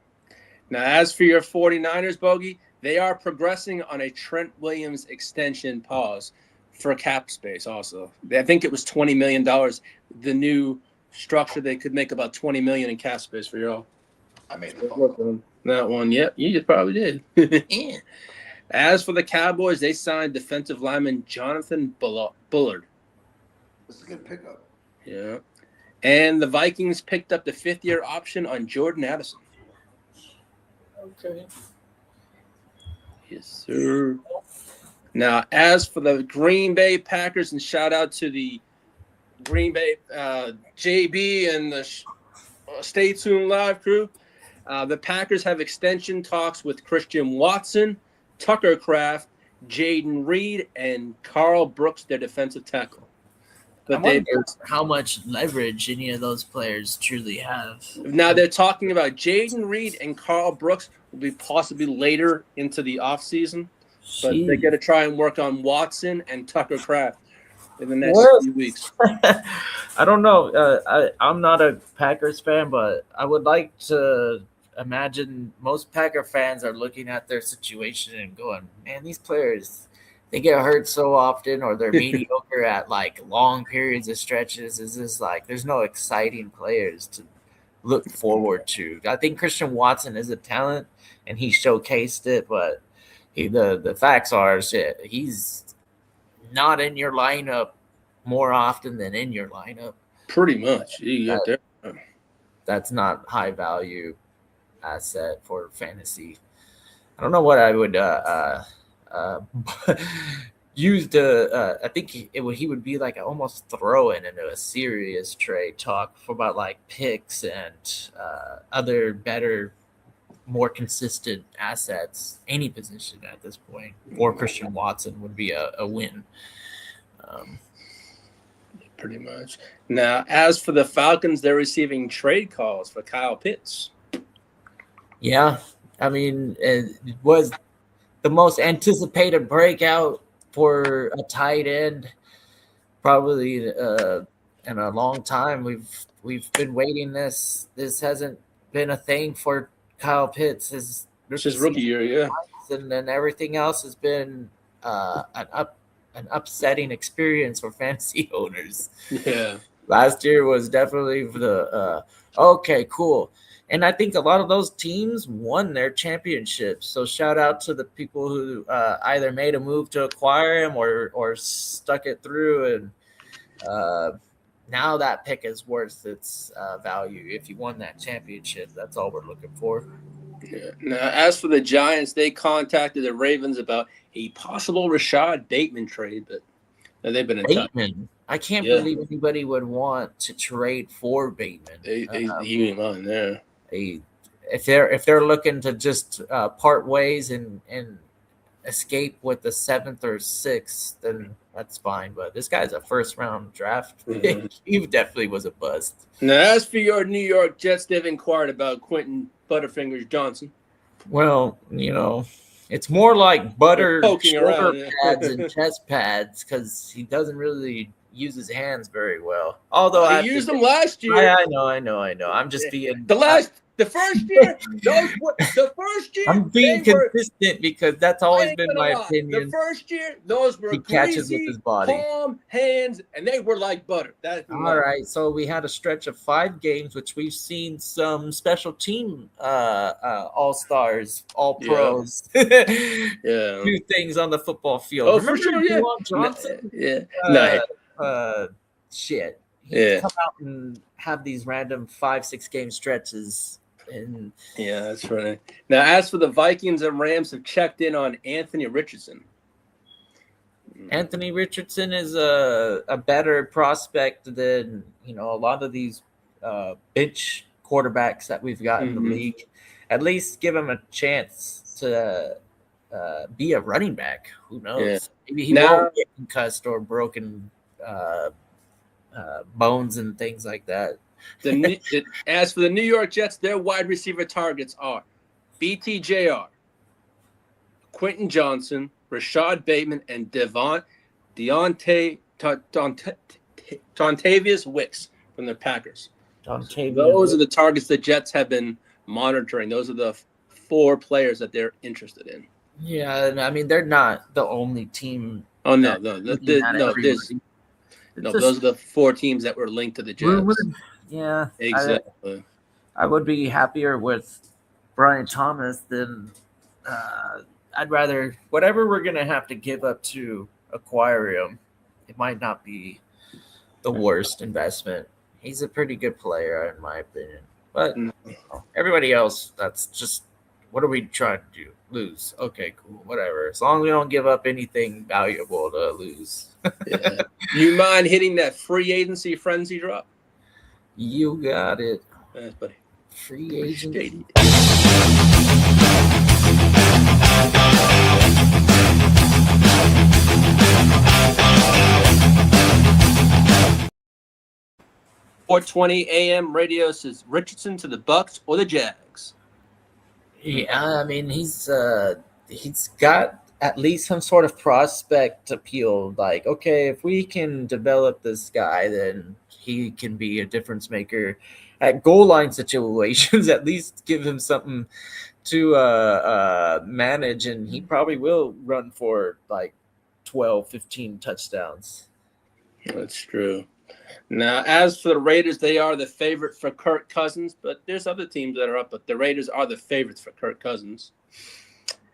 Now, as for your 49ers, Bogey, they are progressing on a Trent Williams extension pause for cap space also. I think it was $20 million. The new structure, they could make about $20 million in cap space for y'all. I made the phone call. That one, yep, you just probably did. As for the Cowboys, they signed defensive lineman Jonathan Bullard. This is a good pickup. Yeah. And the Vikings picked up the 5th year option on Jordan Addison. Okay. Yes, sir. Now, as for the Green Bay Packers, and shout out to the Green Bay JB and the Stay Tuned Live crew, the Packers have extension talks with Christian Watson, Tucker Kraft, Jaden Reed, and Carl Brooks, their defensive tackle. But I wonder how much leverage any of those players truly have. Now they're talking about Jaden Reed and Carl Brooks will be possibly later into the offseason. But they got to try and work on Watson and Tucker Kraft in the next few weeks. I don't know. I'm not a Packers fan, but I would like to imagine most Packer fans are looking at their situation and going, man, these players, they get hurt so often, or they're mediocre at like long periods of stretches. Is this like there's no exciting players to look forward to? I think Christian Watson is a talent and he showcased it, but the facts are shit, he's not in your lineup more often than in your lineup. Pretty much. That's not high value asset for fantasy. I don't know what I would used I think he would be like almost throwing into a serious trade talk for about like picks and other better, more consistent assets, any position at this point. Or Christian Watson would be a win. Pretty much. Now, as for the Falcons, they're receiving trade calls for Kyle Pitts. Yeah, I mean, it was the most anticipated breakout for a tight end probably in a long time. We've been waiting this. This hasn't been a thing for Kyle Pitts. His rookie year, yeah. And then everything else has been an upsetting experience for fantasy owners. Yeah. Last year was definitely the okay, cool. And I think a lot of those teams won their championships. So shout out to the people who either made a move to acquire him or stuck it through. And now that pick is worth its value. If you won that championship, that's all we're looking for. Yeah. Now, as for the Giants, they contacted the Ravens about a possible Rashod Bateman trade, but they've been in touch. I can't believe anybody would want to trade for Bateman. Even on there. If they're looking to just part ways and escape with the 7th or 6th, then that's fine. But this guy's a first-round draft pick. He definitely was a bust. Now, as for your New York Jets, they've inquired about Quentin Butterfingers Johnson. Well, it's more like butter shoulder pads and chest pads because he doesn't really use his hands very well. Although he used them last year. I know. I'm just being the first year. The first year. I'm being consistent because that's always been my opinion. The first year, those were he catches with his body, palm, hands, and they were like butter. All right. So we had a stretch of 5 games, which we've seen some special team all stars, all pros, do things on the football field. Oh, remember for sure. Yeah. Johnson? Shit. He'd come out and have these random 5-6 game stretches. And yeah, that's funny. Now, as for the Vikings and Rams, have checked in on Anthony Richardson. Anthony Richardson is a better prospect than a lot of these bench quarterbacks that we've got in the league. At least give him a chance to be a running back. Who knows? Yeah. Maybe he won't get concussed or broken bones and things like that. As for the New York Jets, their wide receiver targets are BTJR, Quentin Johnston, Rashod Bateman, and Dontavius Wicks from the Packers. Those are the targets the Jets have been monitoring. Those are the 4 players that they're interested in. Yeah, and I mean they're not the only team. Oh no, those are the 4 teams that were linked to the Jets. Yeah, exactly. I would be happier with Brian Thomas than I'd rather whatever we're gonna have to give up to acquire him. It might not be the worst investment. He's a pretty good player in my opinion, but everybody else, that's just what are we trying to do? Lose? Okay, cool, whatever. As long as we don't give up anything valuable to lose. Yeah. You mind hitting that free agency frenzy drop? You got it. Thanks, buddy. Free agent. .420 a.m. radio says Richardson to the Bucks or the Jags. Yeah, I mean he's got at least some sort of prospect appeal. Like, okay, if we can develop this guy, then he can be a difference maker at goal line situations. At least give him something to manage, and he probably will run for like 12, 15 touchdowns. That's true. Now, as for the Raiders, they are the favorite for Kirk Cousins, but there's other teams that are up, but the Raiders are the favorites for Kirk Cousins.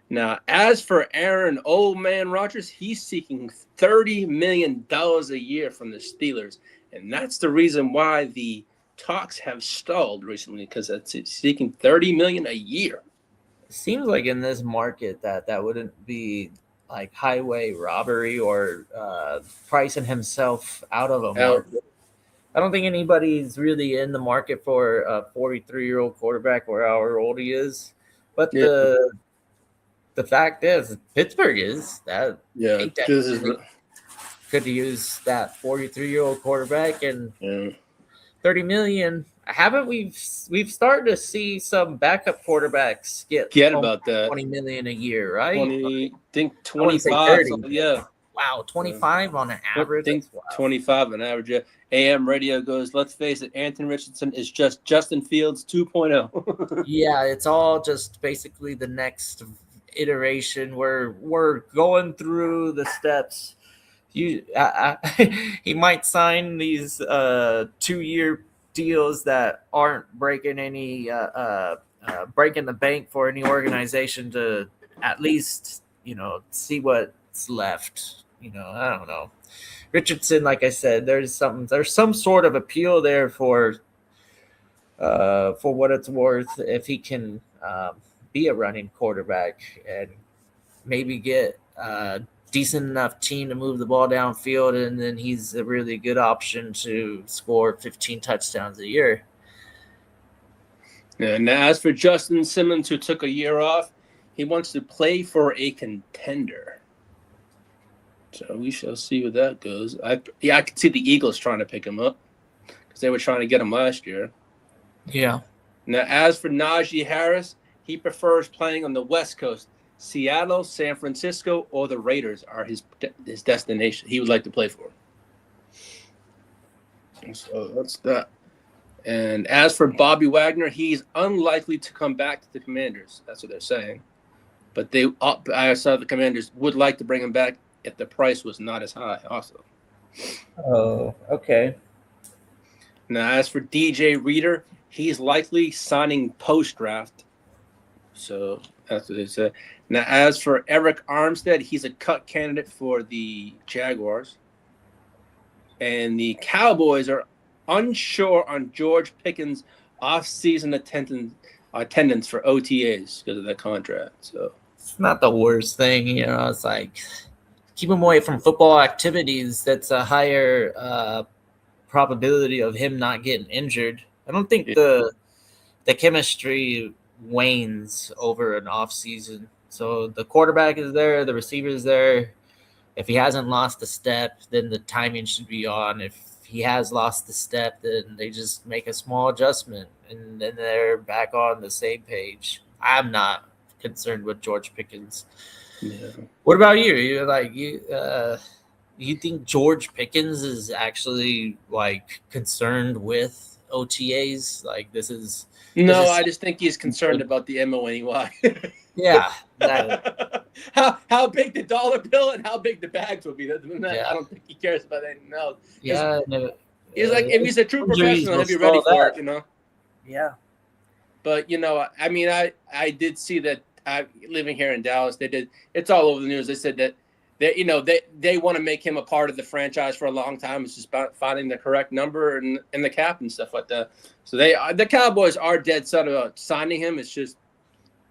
Now, as for Aaron Old Man Rodgers, he's seeking $30 million a year from the Steelers, and that's the reason why the talks have stalled recently, because it's seeking $30 million a year. It seems like in this market that wouldn't be like highway robbery or pricing himself out of a market. I don't think anybody's really in the market for a 43-year-old quarterback or however old he is. But the fact is, Pittsburgh is that. Yeah, this is could use that 43-year-old quarterback and $30 million. Haven't we've started to see some backup quarterbacks get about that $20 million a year, right? 25. Yeah. Wow, 25 on an average. I think 25 on average. Yeah. AM Radio goes, let's face it, Anthony Richardson is just Justin Fields 2.0. Yeah, it's all just basically the next iteration where we're going through the steps. He might sign these 2-year deals that aren't breaking any breaking the bank for any organization to at least see what's left. I don't know. Richardson, like I said, there's some sort of appeal there for what it's worth if he can be a running quarterback and maybe get a decent enough team to move the ball downfield, and then he's a really good option to score 15 touchdowns a year. Yeah, now as for Justin Simmons, who took a year off, he wants to play for a contender. So we shall see where that goes. I could see the Eagles trying to pick him up because they were trying to get him last year. Yeah. Now, as for Najee Harris, he prefers playing on the West Coast. Seattle, San Francisco, or the Raiders are his destination. He would like to play for. So that's that. And as for Bobby Wagner, he's unlikely to come back to the Commanders. That's what they're saying. But I saw the Commanders would like to bring him back if the price was not as high also. Oh, okay. Now, as for DJ Reader, he's likely signing post-draft. So that's what they said. Now, as for Eric Armstead, he's a cut candidate for the Jaguars. And the Cowboys are unsure on George Pickens' off-season attendance for OTAs because of that contract. So it's not the worst thing, It's like keep him away from football activities. That's a higher probability of him not getting injured. I don't think the chemistry wanes over an off season. So the quarterback is there, the receiver is there. If he hasn't lost a step, then the timing should be on. If he has lost the step, then they just make a small adjustment, and then they're back on the same page. I'm not concerned with George Pickens. Yeah. What about you? You think George Pickens is actually concerned with OTAs? I just think he's concerned about the MONEY. Yeah. How big the dollar bill and how big the bags will be. I don't think he cares about anything else. Yeah. He's if he's a true professional, he'll be ready for it, Yeah. But, I did see that living here in Dallas, it's all over the news. They said that they want to make him a part of the franchise for a long time. It's just about finding the correct number and the cap and stuff like that. So the Cowboys are dead set about signing him. It's just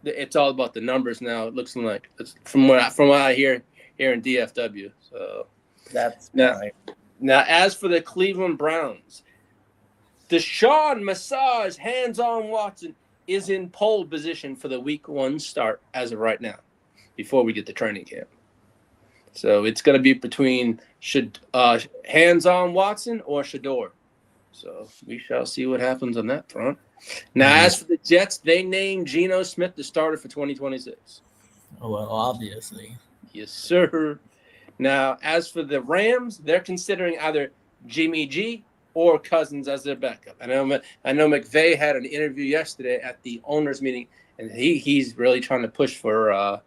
it's all about the numbers now. It looks like from what I hear here in DFW. So that's right. Now, as for the Cleveland Browns, Deshaun Massage hands-on Watson is in pole position for the Week 1 start as of right now, before we get to training camp. So it's going to be between hands-on Watson or Shador. So we shall see what happens on that front. Now, as for the Jets, they named Geno Smith the starter for 2026. Oh, well, obviously. Yes, sir. Now, as for the Rams, they're considering either Jimmy G or Cousins as their backup. I know McVay had an interview yesterday at the owners' meeting, and he's really trying to push for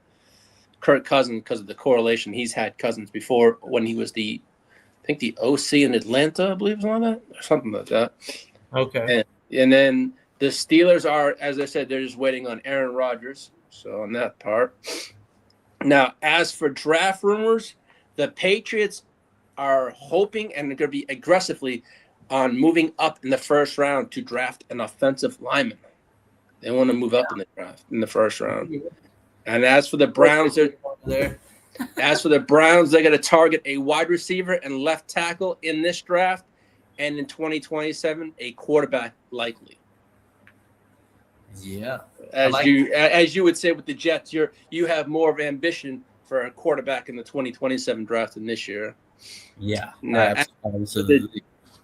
Kirk Cousins because of the correlation. He's had Cousins before when he was the OC in Atlanta, I believe, or something like that. Okay. And then the Steelers are, as I said, they're just waiting on Aaron Rodgers. So on that part. Now, as for draft rumors, the Patriots are hoping and they're going to be aggressively on moving up in the first round to draft an offensive lineman. They want to move up in the draft in the first round. And as for the Browns, As for the Browns, they're going to target a wide receiver and left tackle in this draft, and in 2027, a quarterback likely. Yeah. As you would say with the Jets, you have more of ambition for a quarterback in the 2027 draft than this year. Yeah. No, Absolutely.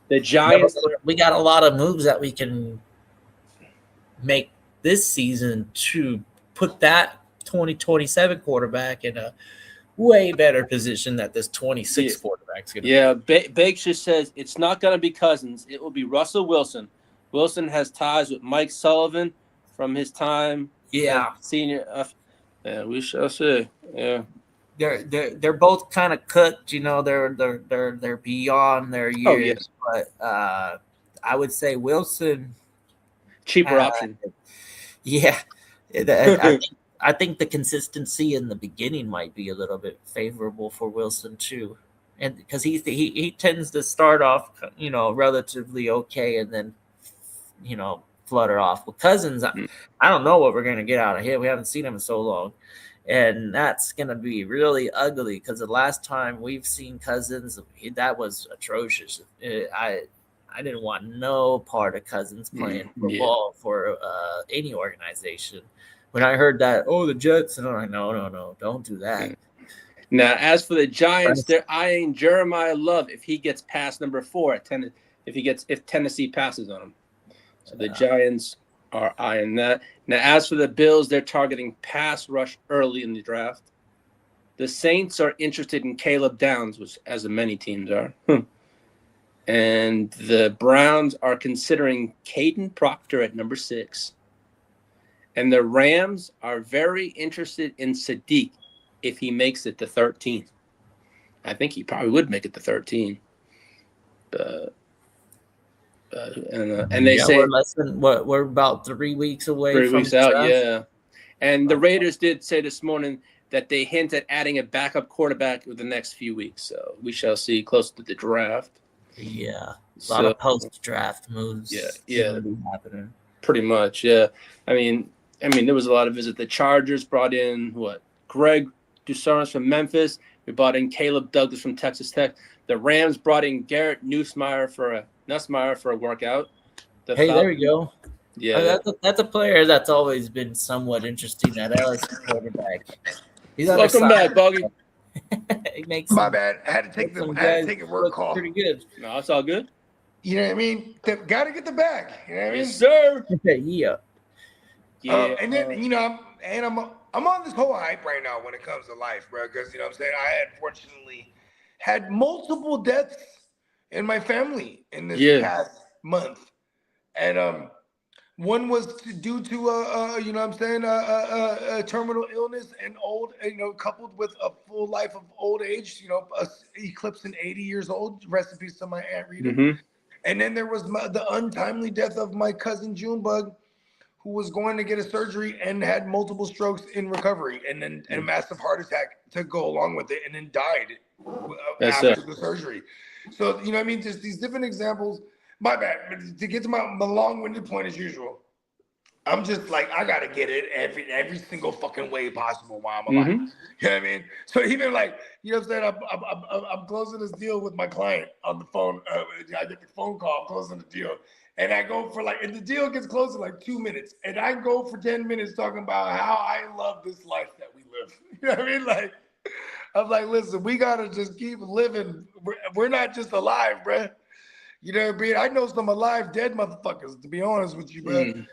The Giants. We got a lot of moves that we can make this season to put that 2027 quarterback in a way better position that this 26 quarterback's going to be. Bakes just says it's not going to be Cousins. It will be Russell Wilson. Wilson has ties with Mike Sullivan from his time. Senior. We shall see. Yeah. They're both kind of cooked, they're beyond their years. Oh, yes. But I would say Wilson cheaper option. Yeah. I think the consistency in the beginning might be a little bit favorable for Wilson too. And because he tends to start off, relatively okay and then, flutter off. With Cousins, I don't know what we're going to get out of him. We haven't seen him in so long. And that's going to be really ugly because the last time we've seen Cousins, that was atrocious. I didn't want no part of Cousins playing football for any organization. When I heard that, the Jets, and I'm like, no, don't do that. Now, as for the Giants, they're eyeing Jeremiah Love if he gets past number 4 at if Tennessee passes on him. So the Giants are eyeing that. Now, as for the Bills, they're targeting pass rush early in the draft. The Saints are interested in Caleb Downs, which as many teams are. And the Browns are considering Caden Proctor at number 6. And the Rams are very interested in Sadiq if he makes it to 13. I think he probably would make it to 13. And they say we're about 3 weeks away. 3 weeks out, yeah. And the Raiders did say this morning that they hint at adding a backup quarterback with the next few weeks. So we shall see close to the draft. Yeah, a lot of post-draft moves. Yeah, happening. Pretty much, yeah. I mean, there was a lot of visits. The Chargers brought in Greg Dusaris from Memphis. We brought in Caleb Douglas from Texas Tech. The Rams brought in Garrett Nussmeier for a workout. There you go. Yeah, that's a player that's always been somewhat interesting. That LSU quarterback. Welcome back, Boggy. It makes my bad. I had to take a work call. Pretty good. No, it's all good. You know what I mean? Got to get the bag. You know what I mean? Yes, sir. Yeah. And then I'm on this whole hype right now when it comes to life, bro. Because what I'm saying, I unfortunately had multiple deaths in my family in this past month, and one was due to a terminal illness and old, coupled with a full life of old age, eclipsing 80 years old. Rest in peace to my Aunt Rita. Mm-hmm. And then there was the untimely death of my cousin Junebug, who was going to get a surgery and had multiple strokes in recovery, and then a massive heart attack to go along with it, and then died after the surgery. So, just these different examples. My bad. But to get to my long-winded point as usual, I'm just like, I got to get it every single fucking way possible while I'm alive. Mm-hmm. You know what I mean? So even I'm closing this deal with my client on the phone. I get the phone call, I'm closing the deal. And I go for and the deal gets closed in 2 minutes. And I go for 10 minutes talking about how I love this life that we live. You know what I mean? I'm like, listen, we got to just keep living. We're not just alive, bruh. You know what I mean? I know some alive, dead motherfuckers, to be honest with you, bruh.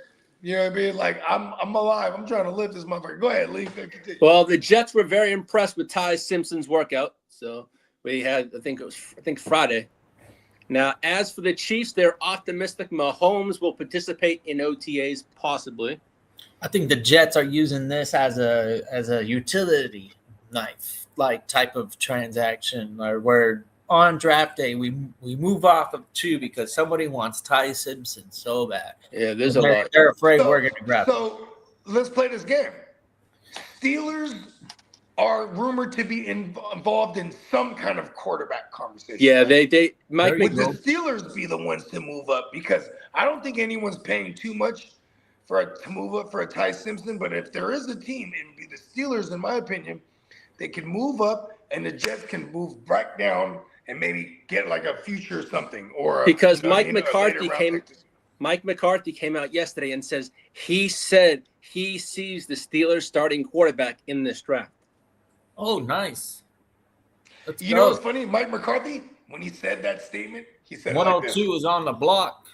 You know what I mean? I'm alive. I'm trying to live this motherfucker. Go ahead, Lee. Continue. Well, the Jets were very impressed with Ty Simpson's workout. So we had, I think Friday. Now, as for the Chiefs, they're optimistic Mahomes will participate in OTAs, possibly. I think the Jets are using this as a utility knife type of transaction, where on draft day we move off of 2 because somebody wants Ty Simpson so bad. Yeah, there's a lot. They're afraid we're going to grab him. So let's play this game. Steelers are rumored to be involved in some kind of quarterback conversation. Yeah, they might Would the Steelers be the ones to move up? Because I don't think anyone's paying too much to move up for a Ty Simpson. But if there is a team, it would be the Steelers, in my opinion, they can move up, and the Jets can move back down and maybe get like a future or something, or because Mike McCarthy came out yesterday and said he sees the Steelers starting quarterback in this draft. Oh, nice. You know what's funny? Mike McCarthy, when he said that statement, he said 102 it like this. is on the block.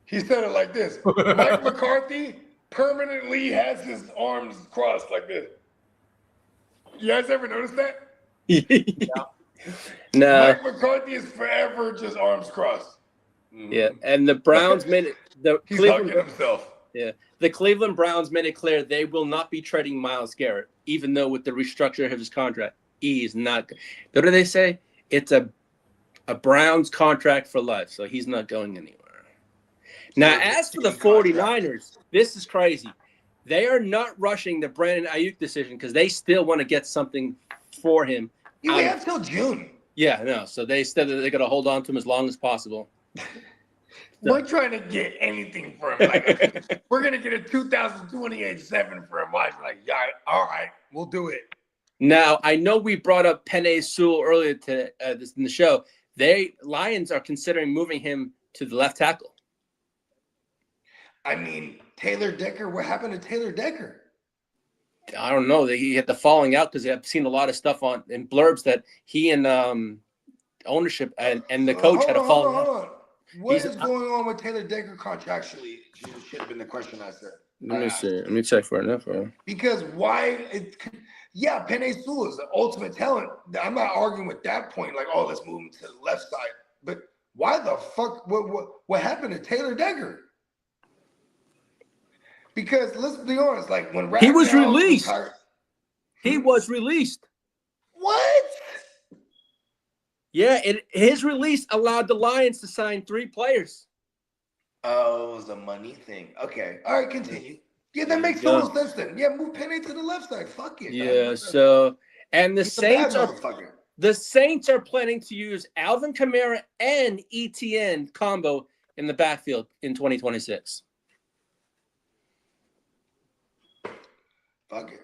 He said it like this. Mike McCarthy permanently has his arms crossed like this. You guys ever notice that? Yeah. No. Mike McCarthy is forever just arms crossed. Yeah, and the Browns made it. He's hugging himself. Yeah, the Cleveland Browns made it clear they will not be trading Myles Garrett, even though with the restructure of his contract, he is not. What do they say? It's a Browns contract for life, so he's not going anywhere. Now, as for the 49ers, this is crazy. They are not rushing the Brandon Ayuk decision because they still want to get something for him. You have till June. Yeah, no. So they said that they're going to hold on to him as long as possible. We're trying to get anything for him. Like, we're going to get a 2028 7 for him. Like, yeah, all right, we'll do it. Now, I know we brought up Penei Sewell earlier in the show. Lions are considering moving him to the left tackle. I mean, Taylor Decker, what happened to Taylor Decker? I don't know. He had the falling out because I've seen a lot of stuff in blurbs that he and ownership and the coach had a falling out. Hold on. What is going on with Taylor Decker contractually? Should have been the question I said. Let me see. Let me check for it now. Because why? Penei Sewell is the ultimate talent. I'm not arguing with that point. Like, oh, let's move him to the left side. But why the fuck? What happened to Taylor Decker? Because let's be honest, like when he was released. He was released. What? Yeah, his release allowed the Lions to sign 3 players. Oh, it was a money thing. Okay. All right, continue. Yeah, that makes total sense then. Yeah, move Penei to the left side. Fuck it. Yeah, so and the Saints are planning to use Alvin Kamara and ETN combo in the backfield in 2026. Fuck it.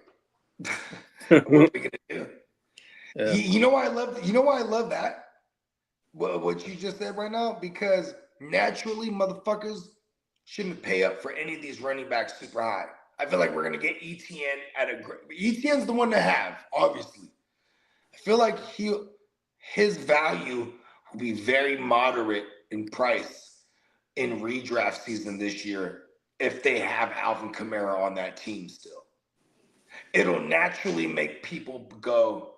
What are we gonna do? Yeah. You know why I love that? What you just said right now? Because naturally, motherfuckers shouldn't pay up for any of these running backs super high. I feel like we're gonna get ETN at a great. ETN's the one to have, obviously. I feel like his value will be very moderate in price in redraft season this year if they have Alvin Kamara on that team still. It'll naturally make people go,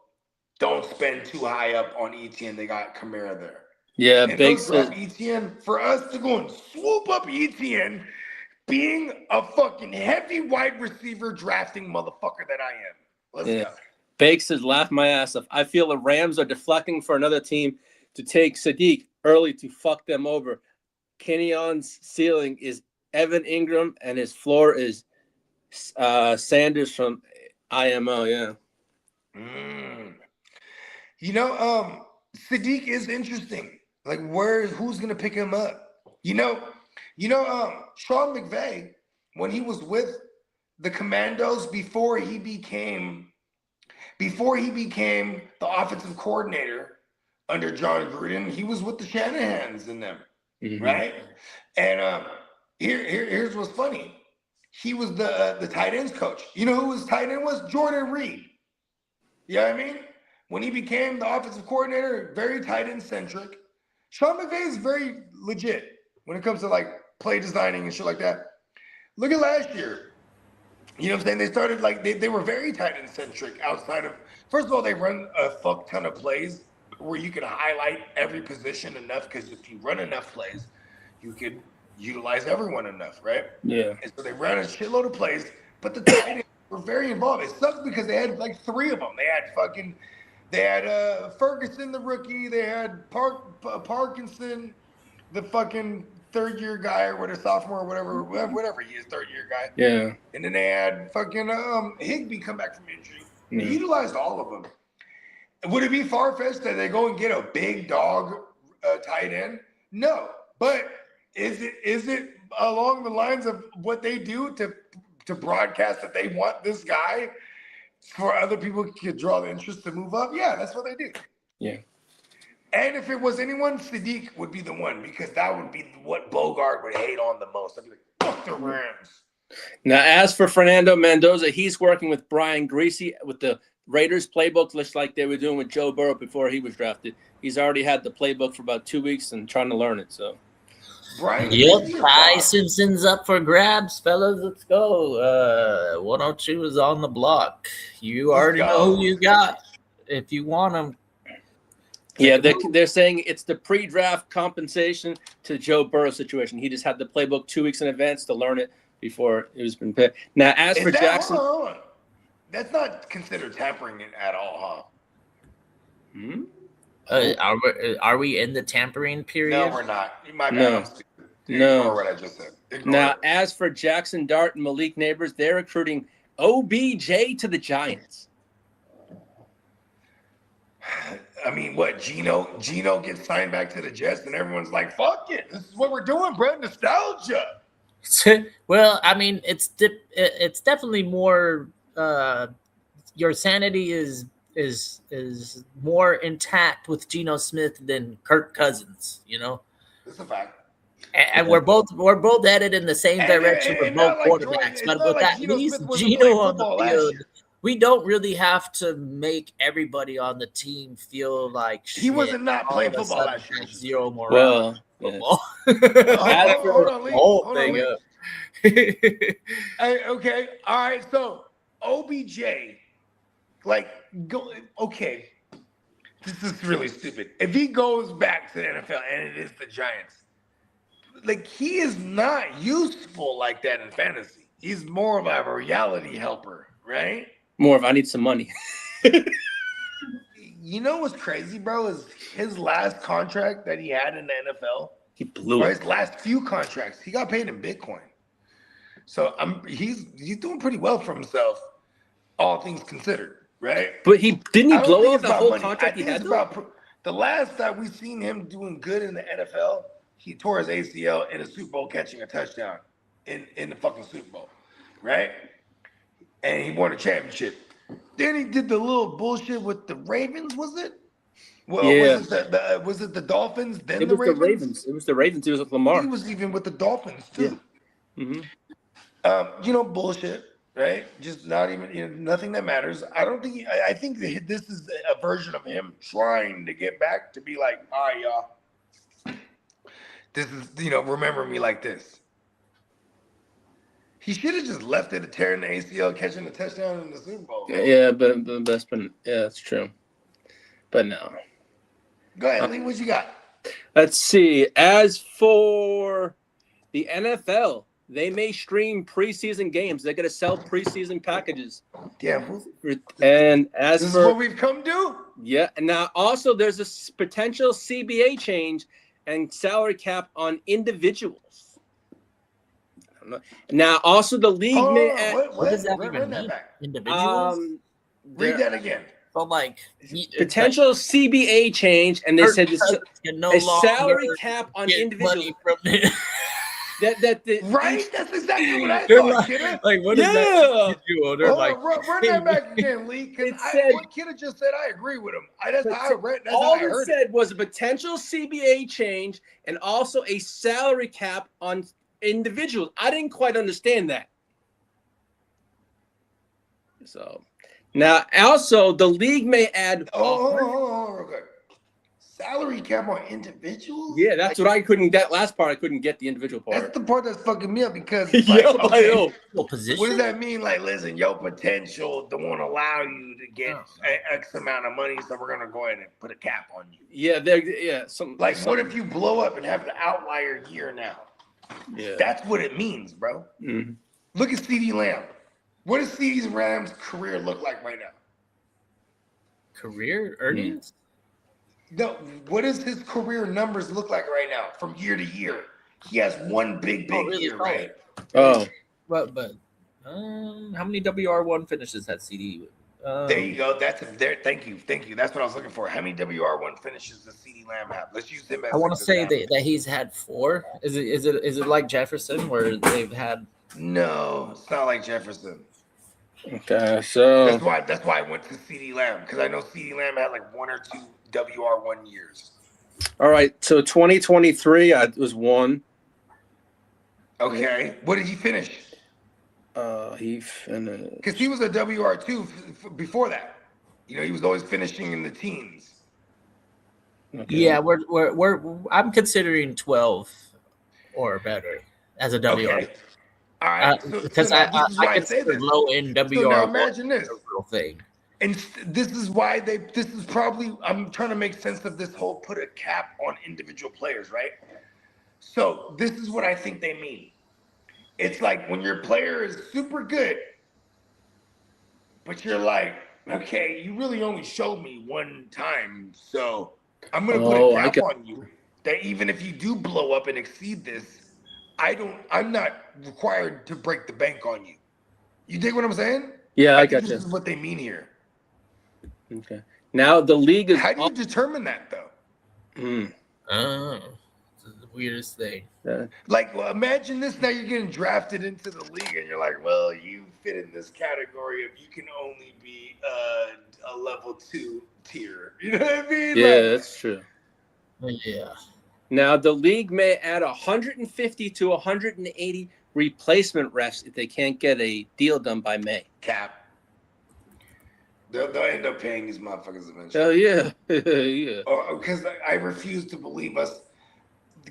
don't spend too high up on ETN. They got Kamara there. Yeah, and big drop ETN for us to go and swoop up ETN, being a fucking heavy wide receiver drafting motherfucker that I am. Let's go. Bakes says, laugh my ass off. I feel the Rams are deflecting for another team to take Sadiq early to fuck them over. Kenyon's ceiling is Evan Ingram, and his floor is Sanders from IMO. Yeah. You know, Sadiq is interesting. Like, who's gonna pick him up? You know, Sean McVay, when he was with the Commandos before he became the offensive coordinator under John Gruden, he was with the Shanahans in them, right? And here's what's funny. He was the tight ends coach. You know who his tight end was? Jordan Reed. You know what I mean? When he became the offensive coordinator, very tight end centric. Sean McVay is very legit when it comes to like play designing and shit like that. Look at last year. You know what I'm saying? They started like they were very tight end centric outside of, first of all, they run a fuck ton of plays where you can highlight every position enough, because if you run enough plays, you can utilize everyone enough, right? Yeah. And so they ran a shitload of plays, but the tight ends were very involved. It sucks because they had like 3 of them. They had Ferguson, the rookie. They had Parkinson, the fucking third-year guy, or the sophomore, or whatever he is, third-year guy. Yeah. And then they had fucking Higbee come back from injury. They utilized all of them. Would it be far-fetched that they go and get a big dog tight end? No. But is it along the lines of what they do to broadcast that they want this guy for other people to draw the interest to move up, yeah, that's what they do. Yeah. And if it was anyone, Sadiq would be the one because that would be what Bogart would hate on the most. I'd be like, fuck the Rams. Now, as for Fernando Mendoza, he's working with Brian Greasy with the Raiders playbook, just like they were doing with Joe Burrow before he was drafted. He's already had the playbook for about 2 weeks and trying to learn it. So, Brian, Yep, Ty Simpson's up for grabs, fellas. Let's go. 102 is on the block. You already know who you got if you want him. yeah, they're saying it's the pre-draft compensation to Joe Burrow situation. He just had the playbook 2 weeks in advance to learn it before it was been picked. Now, as for Jackson, hold on. That's not considered tampering at all, Are we in the tampering huh? period? No, we're not. My No. bad. No. Ignore what I just said. Ignore now it. as for Jackson Dart and Malik Neighbors, they're recruiting OBJ to the Giants. I mean, what? Gino gets signed back to the Jets, and everyone's like, "Fuck it, this is what we're doing, bro. Nostalgia." Well, I mean, it's definitely more. Your sanity is more intact with Geno Smith than Kirk Cousins. You know, It's a fact. and we're both headed in the same direction with both quarterbacks. But with at least Geno on the field, we don't really have to make everybody on the team feel like shit. He wasn't not playing All of a football sudden, last year. like zero more Well, football. Hold on, Lee. Whole Hold on, thing Lee. up. Hey, okay, all right. So OBJ, okay, this is really stupid. If he goes back to the NFL and it is the Giants, he is not useful like that in fantasy. He's more of a reality helper, right? more of I need some money. You know what's crazy, bro, is his last contract that he had in the NFL, He blew or it. his last few contracts, he got paid in Bitcoin. So he's doing pretty well for himself, all things considered, right? But he I don't blow think up it's the about whole money. contract I he think had. it's though? about the last that we've seen him doing good in the NFL, he tore his ACL in a Super Bowl catching a touchdown in the fucking Super Bowl, right? And he won a championship. Then he did the little bullshit with the Ravens, was it? Well, Yeah. was it the Dolphins? Then It the was the Ravens. It was the Ravens. He was with Lamar. He was even with the Dolphins too. Mm-hmm. Bullshit, right? Just not even, nothing that matters. I think that this is a version of him trying to get back to be like, all right, y'all, this is, remember me like this. He should have just left it at tearing the ACL, catching a touchdown in the Super Bowl. Yeah, but that's been that's true. But no. Go ahead, Lee, what you got? Let's see. As for the NFL, they may stream preseason games. They're going to sell preseason packages. Yeah. And as This is for what we've come to? yeah, and now also there's a potential CBA change and salary cap on individuals. I don't know. Now also the league may add, What does that Run even that mean? back. Individuals? Read that again. But potential CBA change, and they said Kirk can no a longer salary cap on get individuals. money from the, Right? That's exactly what I They're thought, like- kiddo. like what is Yeah. that? They're Hold like, on, run that back again, Lee. Because It said- what Kiddo just said, I agree with him. That's how I read. That's all how I it heard it. said was a potential CBA change and also a salary cap on individuals. I didn't quite understand that. So now also the league may add. Hold on, real quick. Salary cap on individuals? Yeah, that's what I couldn't. That last part I couldn't get the individual That's part. the part that's fucking me up because Yeah, I okay, know. what position? what does that mean? Like, listen, your potential won't allow you to get X amount of money, so we're gonna go ahead and put a cap on you. Yeah, some Like, what if you blow up and have the outlier year now? Yeah. That's what it means, bro. Mhm. Look at CeeDee Lamb. What does CeeDee Lamb's career look like right now? Career earnings? No, what does his career numbers look like right now from year to year? He has one big really year, solid. right? Oh, But how many WR1 finishes had CD with? There you go. That's there. Thank you. That's what I was looking for. How many WR1 finishes does CeeDee Lamb have? Let's use him as. I want to say example. that he's had 4. Is it like Jefferson where they've had? No, it's not like Jefferson. Okay, so That's why I went to CeeDee Lamb, because I know CeeDee Lamb had like 1 or 2 WR1 years. all right, so 2023 was 1. Okay, what did he finish? He finished. Because he was a WR2 before that. You know, he was always finishing in the teens. Okay. Yeah, I'm considering 12 or better as a WR. Okay. All right. Because now this is why I say consider this. low end WR So now imagine this. a real thing. And this is why this is probably, I'm trying to make sense of this whole put a cap on individual players, right? So this is what I think they mean. It's like when your player is super good, but you're like, okay, you really only showed me 1 time, so I'm going to put a cap on you that even if you do blow up and exceed this, I'm not required to break the bank on you. You dig what I'm saying? Yeah, I think got you. This is what they mean here. Okay. Now the league is. How do you determine that though? Oh, this is the weirdest thing. Like, well, imagine this. Now you're getting drafted into the league, and you're like, well, you fit in this category of you can only be a level 2 tier. You know what I mean? Yeah, like, that's true. Yeah. Now the league may add 150 to 180 replacement refs if they can't get a deal done by May. Cap. They'll end up paying these motherfuckers eventually. Oh yeah, yeah. Because I refuse to believe us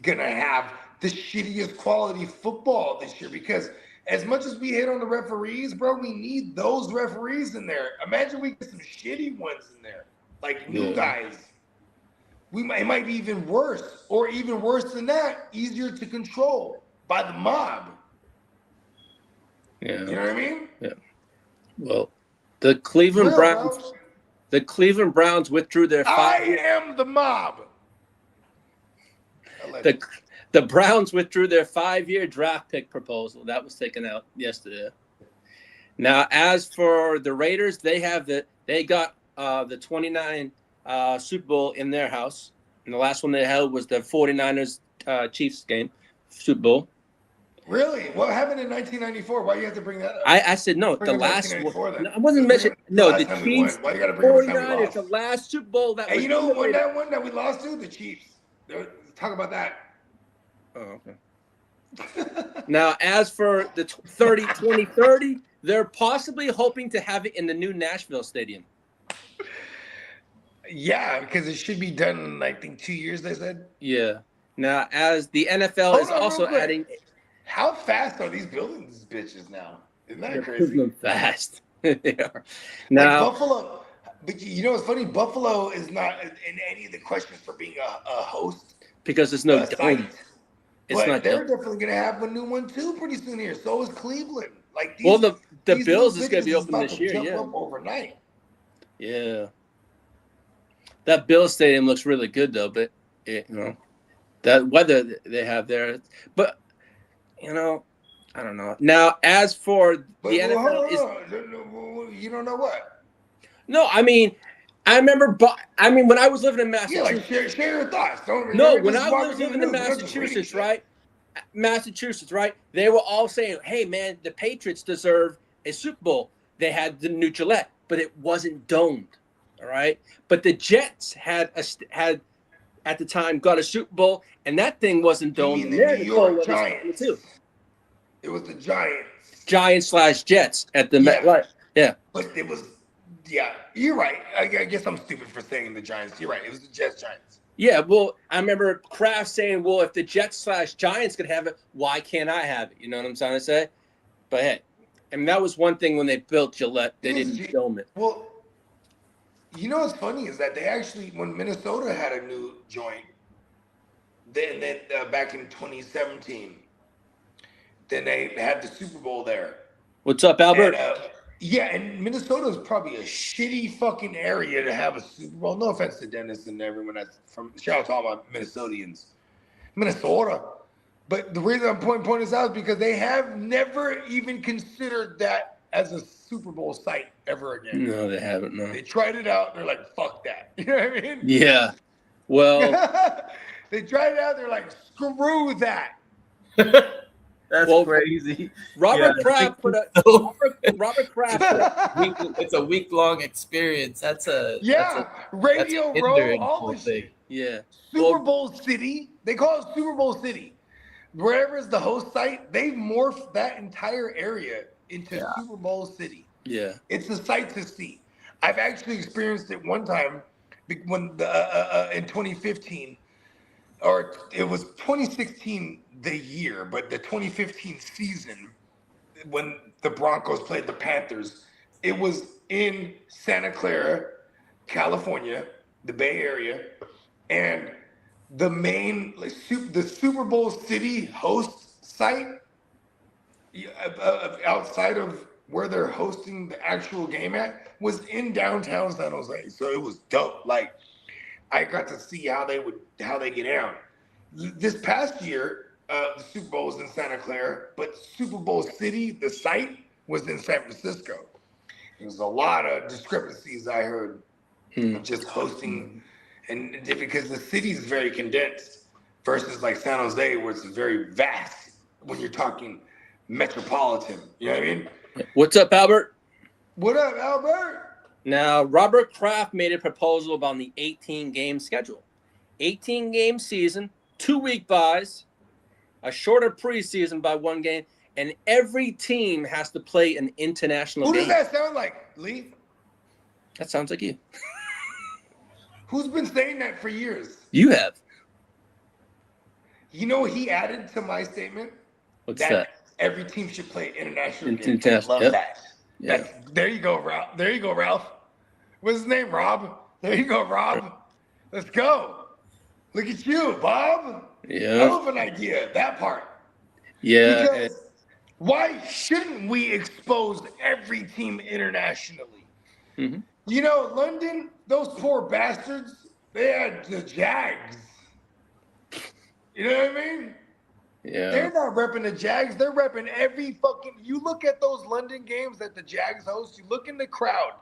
gonna have the shittiest quality football this year. Because as much as we hit on the referees, bro, we need those referees in there. Imagine we get some shitty ones in there, like new guys. It might be even worse, or even worse than that, easier to control by the mob. Yeah. You know what I mean? Yeah. Well, the Cleveland Browns. Bro. The Cleveland Browns withdrew their. I am the mob. The Browns withdrew their 5-year draft pick proposal. That was taken out yesterday. Now, as for the Raiders, they got the 29 Super Bowl in their house. And the last one they held was the 49ers Chiefs game, Super Bowl. Really? What happened in 1994? Why do you have to bring that up? I said no. Bring the last one. I wasn't mentioning. No, the Chiefs. Why you got to bring 49ers, the last Super Bowl that. Hey, was you know who won that one that we lost to? The Chiefs. Talk about that. Oh, okay. Now, as for the 2030, they're possibly hoping to have it in the new Nashville Stadium. Yeah, because it should be done in, I think, 2 years, they said. Yeah. Now, as the NFL is also adding. How fast are these buildings, bitches, now? Isn't that crazy? Fast. They are. Now, like Buffalo. But you know what's funny? Buffalo is not in any of the questions for being a host. Because there's no dome. But they're definitely going to have a new one, too, pretty soon here. So is Cleveland. Like these, well, the these Bills is going to be open this year, jump up overnight. Yeah. That Bills stadium looks really good, though. But, that weather they have there. But, I don't know. Now, as for the NFL You don't know what? No, I mean, I remember, when I was living in Massachusetts. Yeah, like share your thoughts. No, when I was living in Massachusetts, right? They were all saying, hey, man, the Patriots deserve a Super Bowl. They had the new Gillette, but it wasn't domed, all right? But the Jets had at the time got a Super Bowl, and that thing wasn't domed. The New York Giants. Too. It was the Giants. Giants/Jets at the MetLife. Yeah. But it was. Yeah, you're right. I guess I'm stupid for saying the Giants. You're right. It was the Giants. Yeah, well, I remember Kraft saying, well, if the Jets/Giants could have it, why can't I have it? You know what I'm trying to say? But, hey, that was one thing when they built Gillette. They didn't film it. Well, you know what's funny is that they actually, when Minnesota had a new joint, then back in 2017, then they had the Super Bowl there. What's up, Albert? And Minnesota is probably a shitty fucking area to have a Super Bowl. No offense to Dennis and everyone that's from. Shout out to all my Minnesotans, Minnesota. But the reason I'm pointing this out is because they have never even considered that as a Super Bowl site ever again. No, they haven't. No, they tried it out. And they're like, "Fuck that." You know what I mean? Yeah. Well, they tried it out. They're like, "Screw that." That's crazy. Robert Kraft put a Robert Kraft put a It's a week-long experience. That's Radio a Row, hindering all whole this thing. shit. yeah. Super Bowl City. They call it Super Bowl City. Wherever is the host site, they morphed that entire area into Super Bowl City. Yeah. It's a sight to see. I've actually experienced it one time when in 2015, or it was 2016 the year, but the 2015 season when the Broncos played the Panthers, it was in Santa Clara, California, the Bay Area, and the main the Super Bowl City host site outside of where they're hosting the actual game at was in downtown San Jose. So it was dope. Like I got to see how they get down. This past year, the Super Bowl was in Santa Clara, but Super Bowl City, the site, was in San Francisco. There was a lot of discrepancies I heard of just hosting, and because the city is very condensed versus like San Jose, where it's very vast when you're talking metropolitan. You know what I mean? What's up, Albert? What up, Albert? Now, Robert Kraft made a proposal about the 18-game schedule. 18-game season, 2-week buys, a shorter preseason by 1 game, and every team has to play an international game. Who does that sound like, Lee? That sounds like you. Who's been saying that for years? You have. You know what he added to my statement? What's that? Every team should play international games. I International, love that. Yeah. There you go, Ralph. There you go, Ralph. What's his name, Rob? There you go, Rob. Let's go. Look at you, Bob. Yeah. Hell of an idea, that part. Yeah. Because why shouldn't we expose every team internationally? Mm-hmm. You know, London, those poor bastards, they had the Jags. You know what I mean? Yeah. They're not repping the Jags. They're repping every fucking. You look at those London games that the Jags host. You look in the crowd.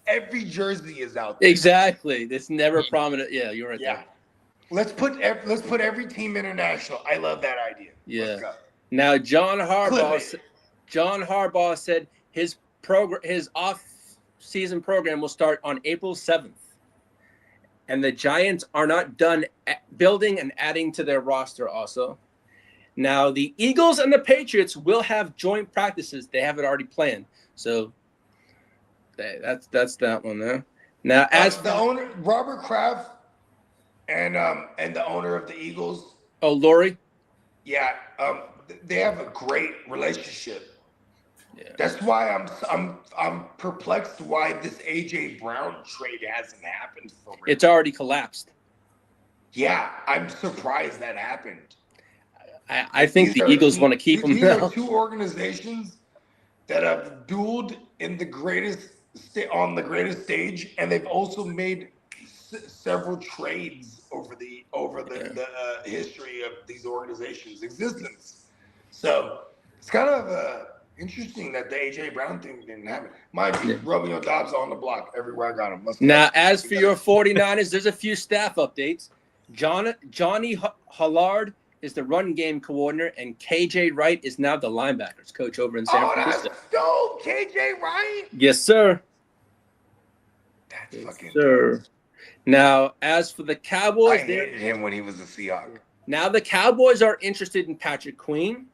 Every jersey is out there. Exactly. It's never prominent. Yeah, you're right there. Let's put every team international. I love that idea. Yeah. Let's go. Now, John Harbaugh said his off-season program will start on April 7th, and the Giants are not done building and adding to their roster. Also. Now, the Eagles and the Patriots will have joint practices. They have it already planned. So that's that one there. Now, as the owner, Robert Kraft, and the owner of the Eagles. Oh, Lori? Yeah, they have a great relationship. Yeah. That's why I'm perplexed why this A.J. Brown trade hasn't happened for real. It's already collapsed. Yeah, I'm surprised that happened. I think the Eagles want to keep him These now. are two organizations that have dueled in the greatest on the greatest stage, and they've also made several trades over the history of these organizations' existence. So it's kind of interesting that the A.J. Brown thing didn't happen. Mind you, Romeo Dobbs on the block everywhere I got him. Now, as for your 49ers, there's a few staff updates. Johnny Hollard is the run game coordinator, and KJ Wright is now the linebackers coach over in San Francisco. That's dope, KJ Wright. Yes, sir. That's fucking sir. Dope. Now, as for the Cowboys, I hated him when he was a Seahawk. Now the Cowboys are interested in Patrick Queen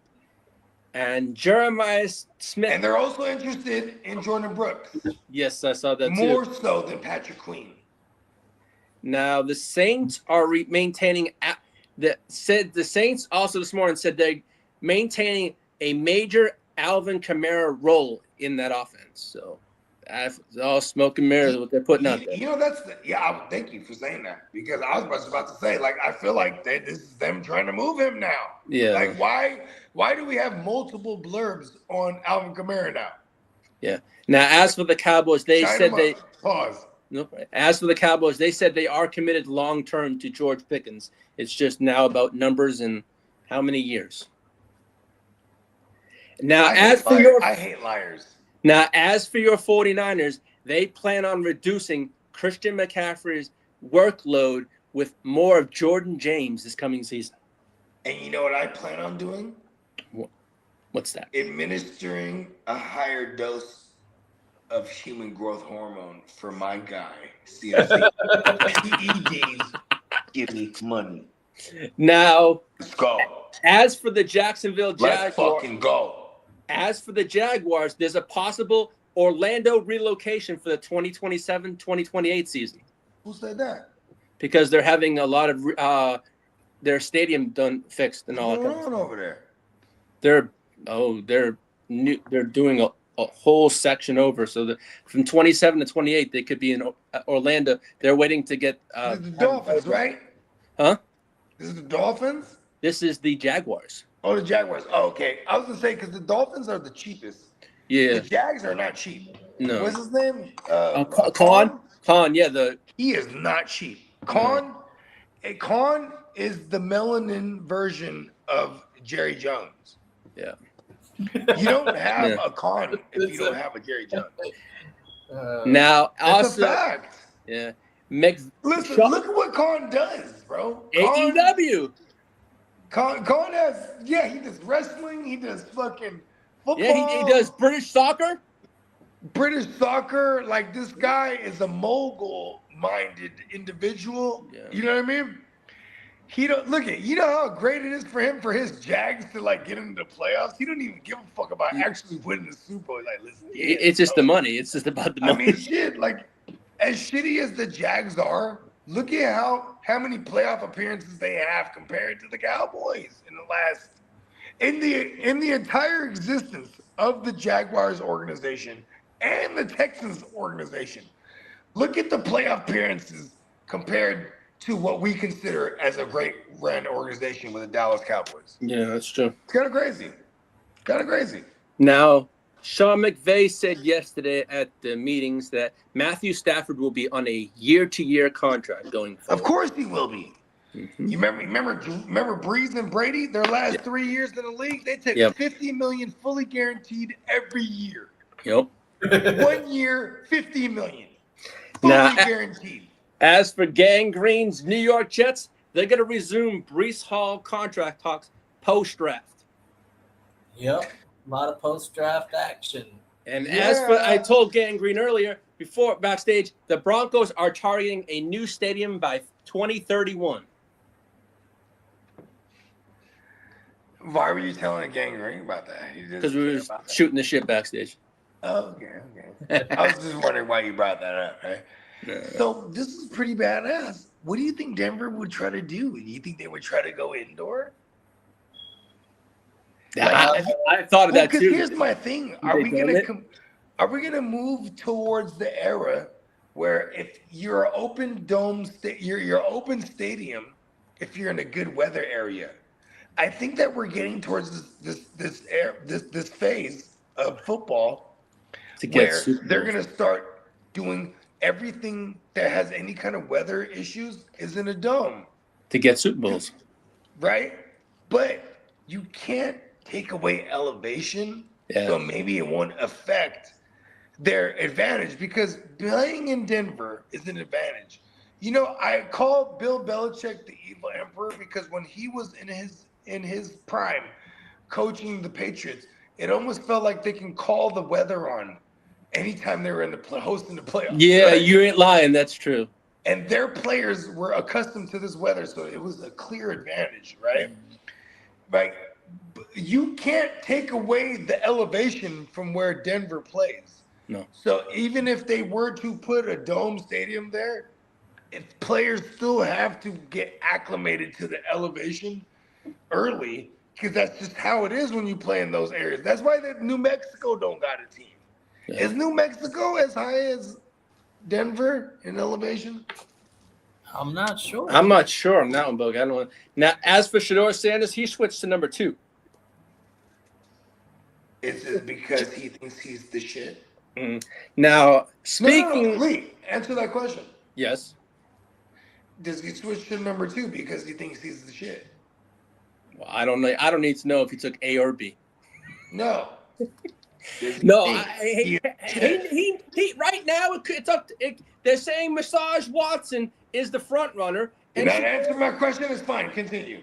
and Jeremiah Smith. And they're also interested in Jordan Brooks. Yes, I saw that More too. so than Patrick Queen. Now the Saints are maintaining. The Saints also this morning said they're maintaining a major Alvin Kamara role in that offense. So that's all smoke and mirrors what they're putting out there. You know, thank you for saying that, because I was about to say, like, I feel like this is them trying to move him now. Yeah. Like, why do we have multiple blurbs on Alvin Kamara now? Yeah. Now, as for the Cowboys, they said they pause. Nope. As for the Cowboys, they said they are committed long-term to George Pickens. It's just now about numbers and how many years. Now, I hate liars. Now, as for your 49ers, they plan on reducing Christian McCaffrey's workload with more of Jordan James this coming season. And you know what I plan on doing? What? What's that? Administering a higher dose of human growth hormone for my guy, CMC. PEDs give me money. Now, Let's go. as for the Jacksonville Let's Jaguars, fucking go. as for the Jaguars, there's a possible Orlando relocation for the 2027-2028 season Who said that? because they're having a lot of their stadium fixed and all that What's kind of going on stuff. over there? They're doing a whole section over, so that from 27 to 28 they could be in Orlando. They're waiting to get This is the Dolphins, right? Huh? This is the Dolphins? This is the Jaguars. Oh, the Jaguars. Oh, okay. I was going to say, because the Dolphins are the cheapest. Yeah. The Jags are not cheap. No. What's his name? Khan. Yeah. He is not cheap. Khan is the melanin version of Jerry Jones. Yeah. You don't have a Khan if you don't have a Jerry Jones. Now, That's also, a fact. yeah. Listen, look at what Khan does, bro. AEW. Khan has, he does wrestling. He does fucking football. Yeah, he does British soccer. British soccer. Like, this guy is a mogul-minded individual. Yeah. You know what I mean? He don't look at. You know how great it is for him, for his Jags to like get into the playoffs. He don't even give a fuck about actually winning the Super Bowl. Like, listen, It's just the money. It's just about the money. I mean, shit. Like, as shitty as the Jags are, look at how many playoff appearances they have compared to the Cowboys in the entire existence of the Jaguars organization and the Texans organization. Look at the playoff appearances compared to what we consider as a great ran organization with the Dallas Cowboys. Yeah, that's true. It's kind of crazy. Now, Sean McVay said yesterday at the meetings that Matthew Stafford will be on a year-to-year contract going forward. Of course he will be. Mm-hmm. You remember Breeze and Brady? Their last 3 years in the league, they took $50 million fully guaranteed every year. Yep. 1 year, $50 million fully guaranteed. As for Gang Green's New York Jets, they're going to resume Breece Hall contract talks post-draft. Yep. A lot of post-draft action. And as for, I told Gang Green earlier, before backstage, the Broncos are targeting a new stadium by 2031. Why were you telling Gang Green about that? Because we were shooting the shit backstage. Oh, okay. I was just wondering why you brought that up, right? Yeah. So this is pretty badass. What do you think Denver would try to do? Do you think they would try to go indoor? I thought of that too. Because here's my thing: are we gonna move towards the era where if you're an open dome, your open stadium, if you're in a good weather area, I think that we're getting towards this phase of football where they're gonna start doing everything that has any kind of weather issues is in a dome to get Super Bowls, right? But you can't take away elevation, so maybe it won't affect their advantage because playing in Denver is an advantage. You know, I call Bill Belichick the evil emperor because when he was in his prime coaching the Patriots, it almost felt like they can call the weather on anytime they were in hosting the playoffs. Yeah, right? you ain't lying. That's true. And their players were accustomed to this weather, so it was a clear advantage, right? Like, you can't take away the elevation from where Denver plays. No. So even if they were to put a dome stadium there, players still have to get acclimated to the elevation early because that's just how it is when you play in those areas. That's why New Mexico don't got a team. Yeah. Is New Mexico as high as Denver in elevation? I'm not sure. I'm not sure on that one, Bug. I don't know. Now, as for Shedeur Sanders, he switched to number 2. Is it because he thinks he's the shit? Mm-hmm. Now, speaking... No, Lee, answer that question. Yes. Does he switch to number 2 because he thinks he's the shit? Well, I don't know. I don't need to know if he took A or B. No. No, he right now they're saying Massage Watson is the front runner. And that answer my question is fine. Continue.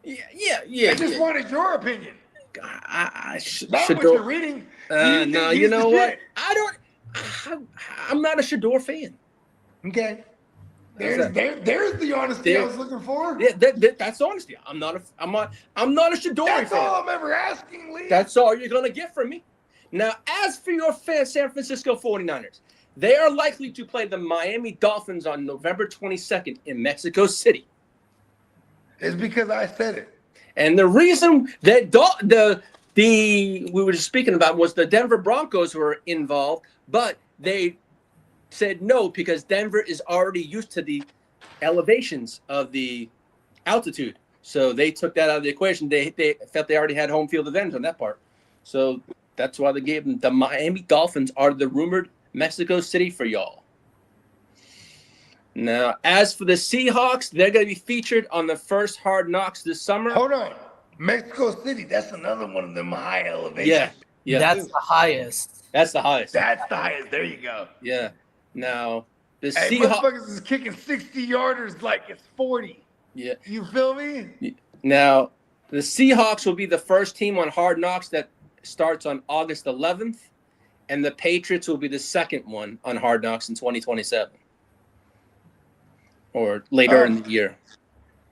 Yeah. I just wanted your opinion. I Not what you're reading. No, you know what? I'm not a Shador fan. Okay. There's the honesty I was looking for. Yeah, that's honesty. I'm not a Shador fan. That's all I'm ever asking, Lee. That's all you're gonna get from me. Now, as for your San Francisco 49ers, they are likely to play the Miami Dolphins on November 22nd in Mexico City. It's because I said it. And the reason that we were just speaking about was the Denver Broncos were involved, but they said no because Denver is already used to the elevations of the altitude. So they took that out of the equation. They felt they already had home field advantage on that part. So that's why they gave them the Miami Dolphins are the rumored Mexico City for y'all. Now, as for the Seahawks, they're going to be featured on the first Hard Knocks this summer. Hold on. Mexico City, that's another one of them high elevations. Yeah. That's the highest. That's the highest. That's the highest. There you go. Yeah. Now, the Hey, Seahawks. motherfuckers is kicking 60-yarders like it's 40. Yeah. You feel me? Now, the Seahawks will be the first team on Hard Knocks that starts on August 11th, and the Patriots will be the second one on Hard Knocks in 2027 or later in the year.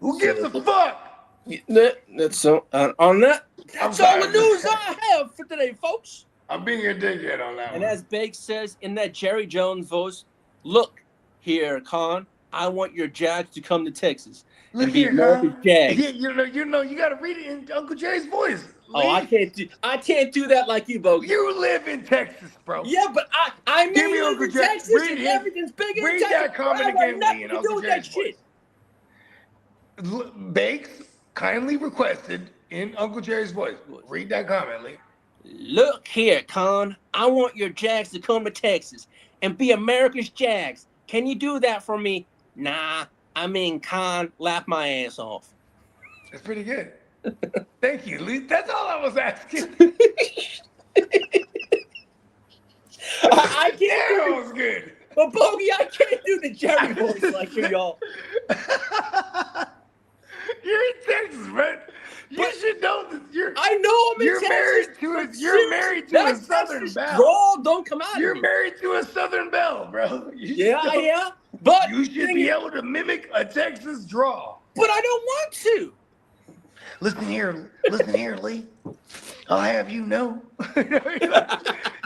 Who gives a fuck? That's so on that. That's all the news I have for today, folks. I'm being a dickhead on that And one. as Bake says in that Jerry Jones voice, look here, Con, I want your Jags to come to Texas and be America's Jags. Yeah, you know, you gotta read it in Uncle Jay's voice. Oh, I can't do that like you, Bogey. You live in Texas, bro. Yeah, but I Give me live Uncle in Jay. Texas Read and it. everything's bigger Read in Texas. that comment I want again, nothing Lee, in to do Uncle with that Jay's shit. Bakes kindly requested in Uncle Jerry's voice. Read that comment, Lee. Look here, Con. I want your Jags to come to Texas and be America's Jags. Can you do that for me? Nah, I mean, Con, laugh my ass off. That's pretty good. Thank you, Lee. That's all I was asking. I can't That do was good. But Bogey, I can't do the Jerry voice like you, y'all. You're in Texas, man. You should know that I know I'm in you're Texas. married to a Southern Texas belle. drawl don't come out You're of me. married to a Southern belle, bro. Yeah. But You should be able to mimic a Texas drawl. But I don't want to. Listen here, Lee. I'll have you know.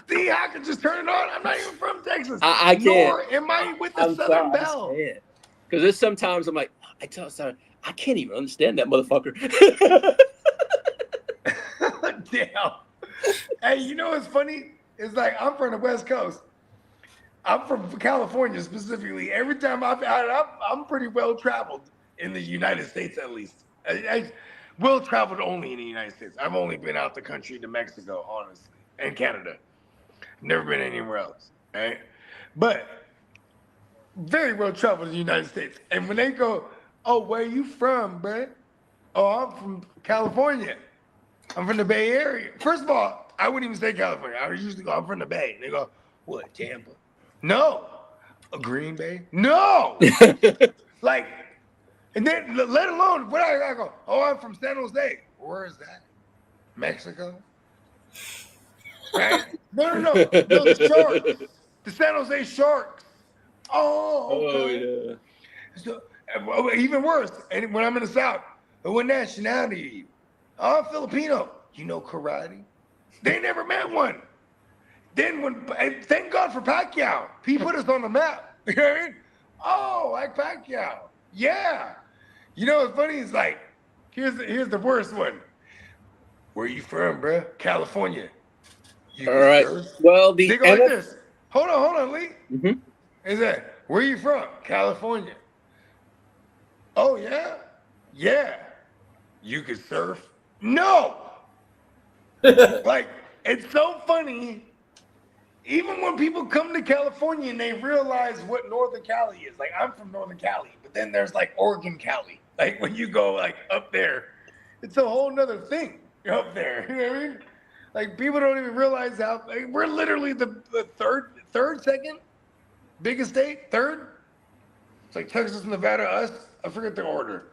See, I can just turn it on. I'm not even from Texas. I can't. Nor am I with the Southern belle. Because there's sometimes I'm like, I tell Sarah, I can't even understand that motherfucker. Damn. Hey, you know what's funny? It's like I'm from the West Coast. I'm from California specifically. Every time I'm pretty well traveled in the United States, at least. I well traveled only in the United States. I've only been out the country to Mexico, honestly, and Canada. Never been anywhere else, right? But very well traveled in the United States. And when they go, oh, where you from, bruh? Oh, I'm from California. I'm from the Bay Area. First of all, I wouldn't even say California. I would usually go, I'm from the Bay. And they go, what, Tampa? No. Green Bay? No. Like, and then let alone, what I go, oh, I'm from San Jose. Where is that? Mexico? Right? No, the Sharks. The San Jose Sharks. Oh, okay. yeah. So, even worse, and when I'm in the South, what nationality are you? Oh, I'm Filipino. You know karate? They never met one. Then thank God for Pacquiao. He put us on the map. You know what I mean? Oh, like Pacquiao. Yeah. You know what's funny? It's like, here's the worst one. Where you from, bro? California. You All right. surf? Well, They go like this. Hold on, Lee. Mm-hmm. Is that, where you from? California. Oh, yeah? Yeah. You could surf? No. Like, it's so funny. Even when people come to California and they realize what Northern Cali is. Like, I'm from Northern Cali, but then there's like Oregon Cali. Like when you go like up there, it's a whole nother thing up there. You know what I mean? Like people don't even realize how like, we're literally the second biggest state, third. It's like Texas, Nevada, us. I forget the order.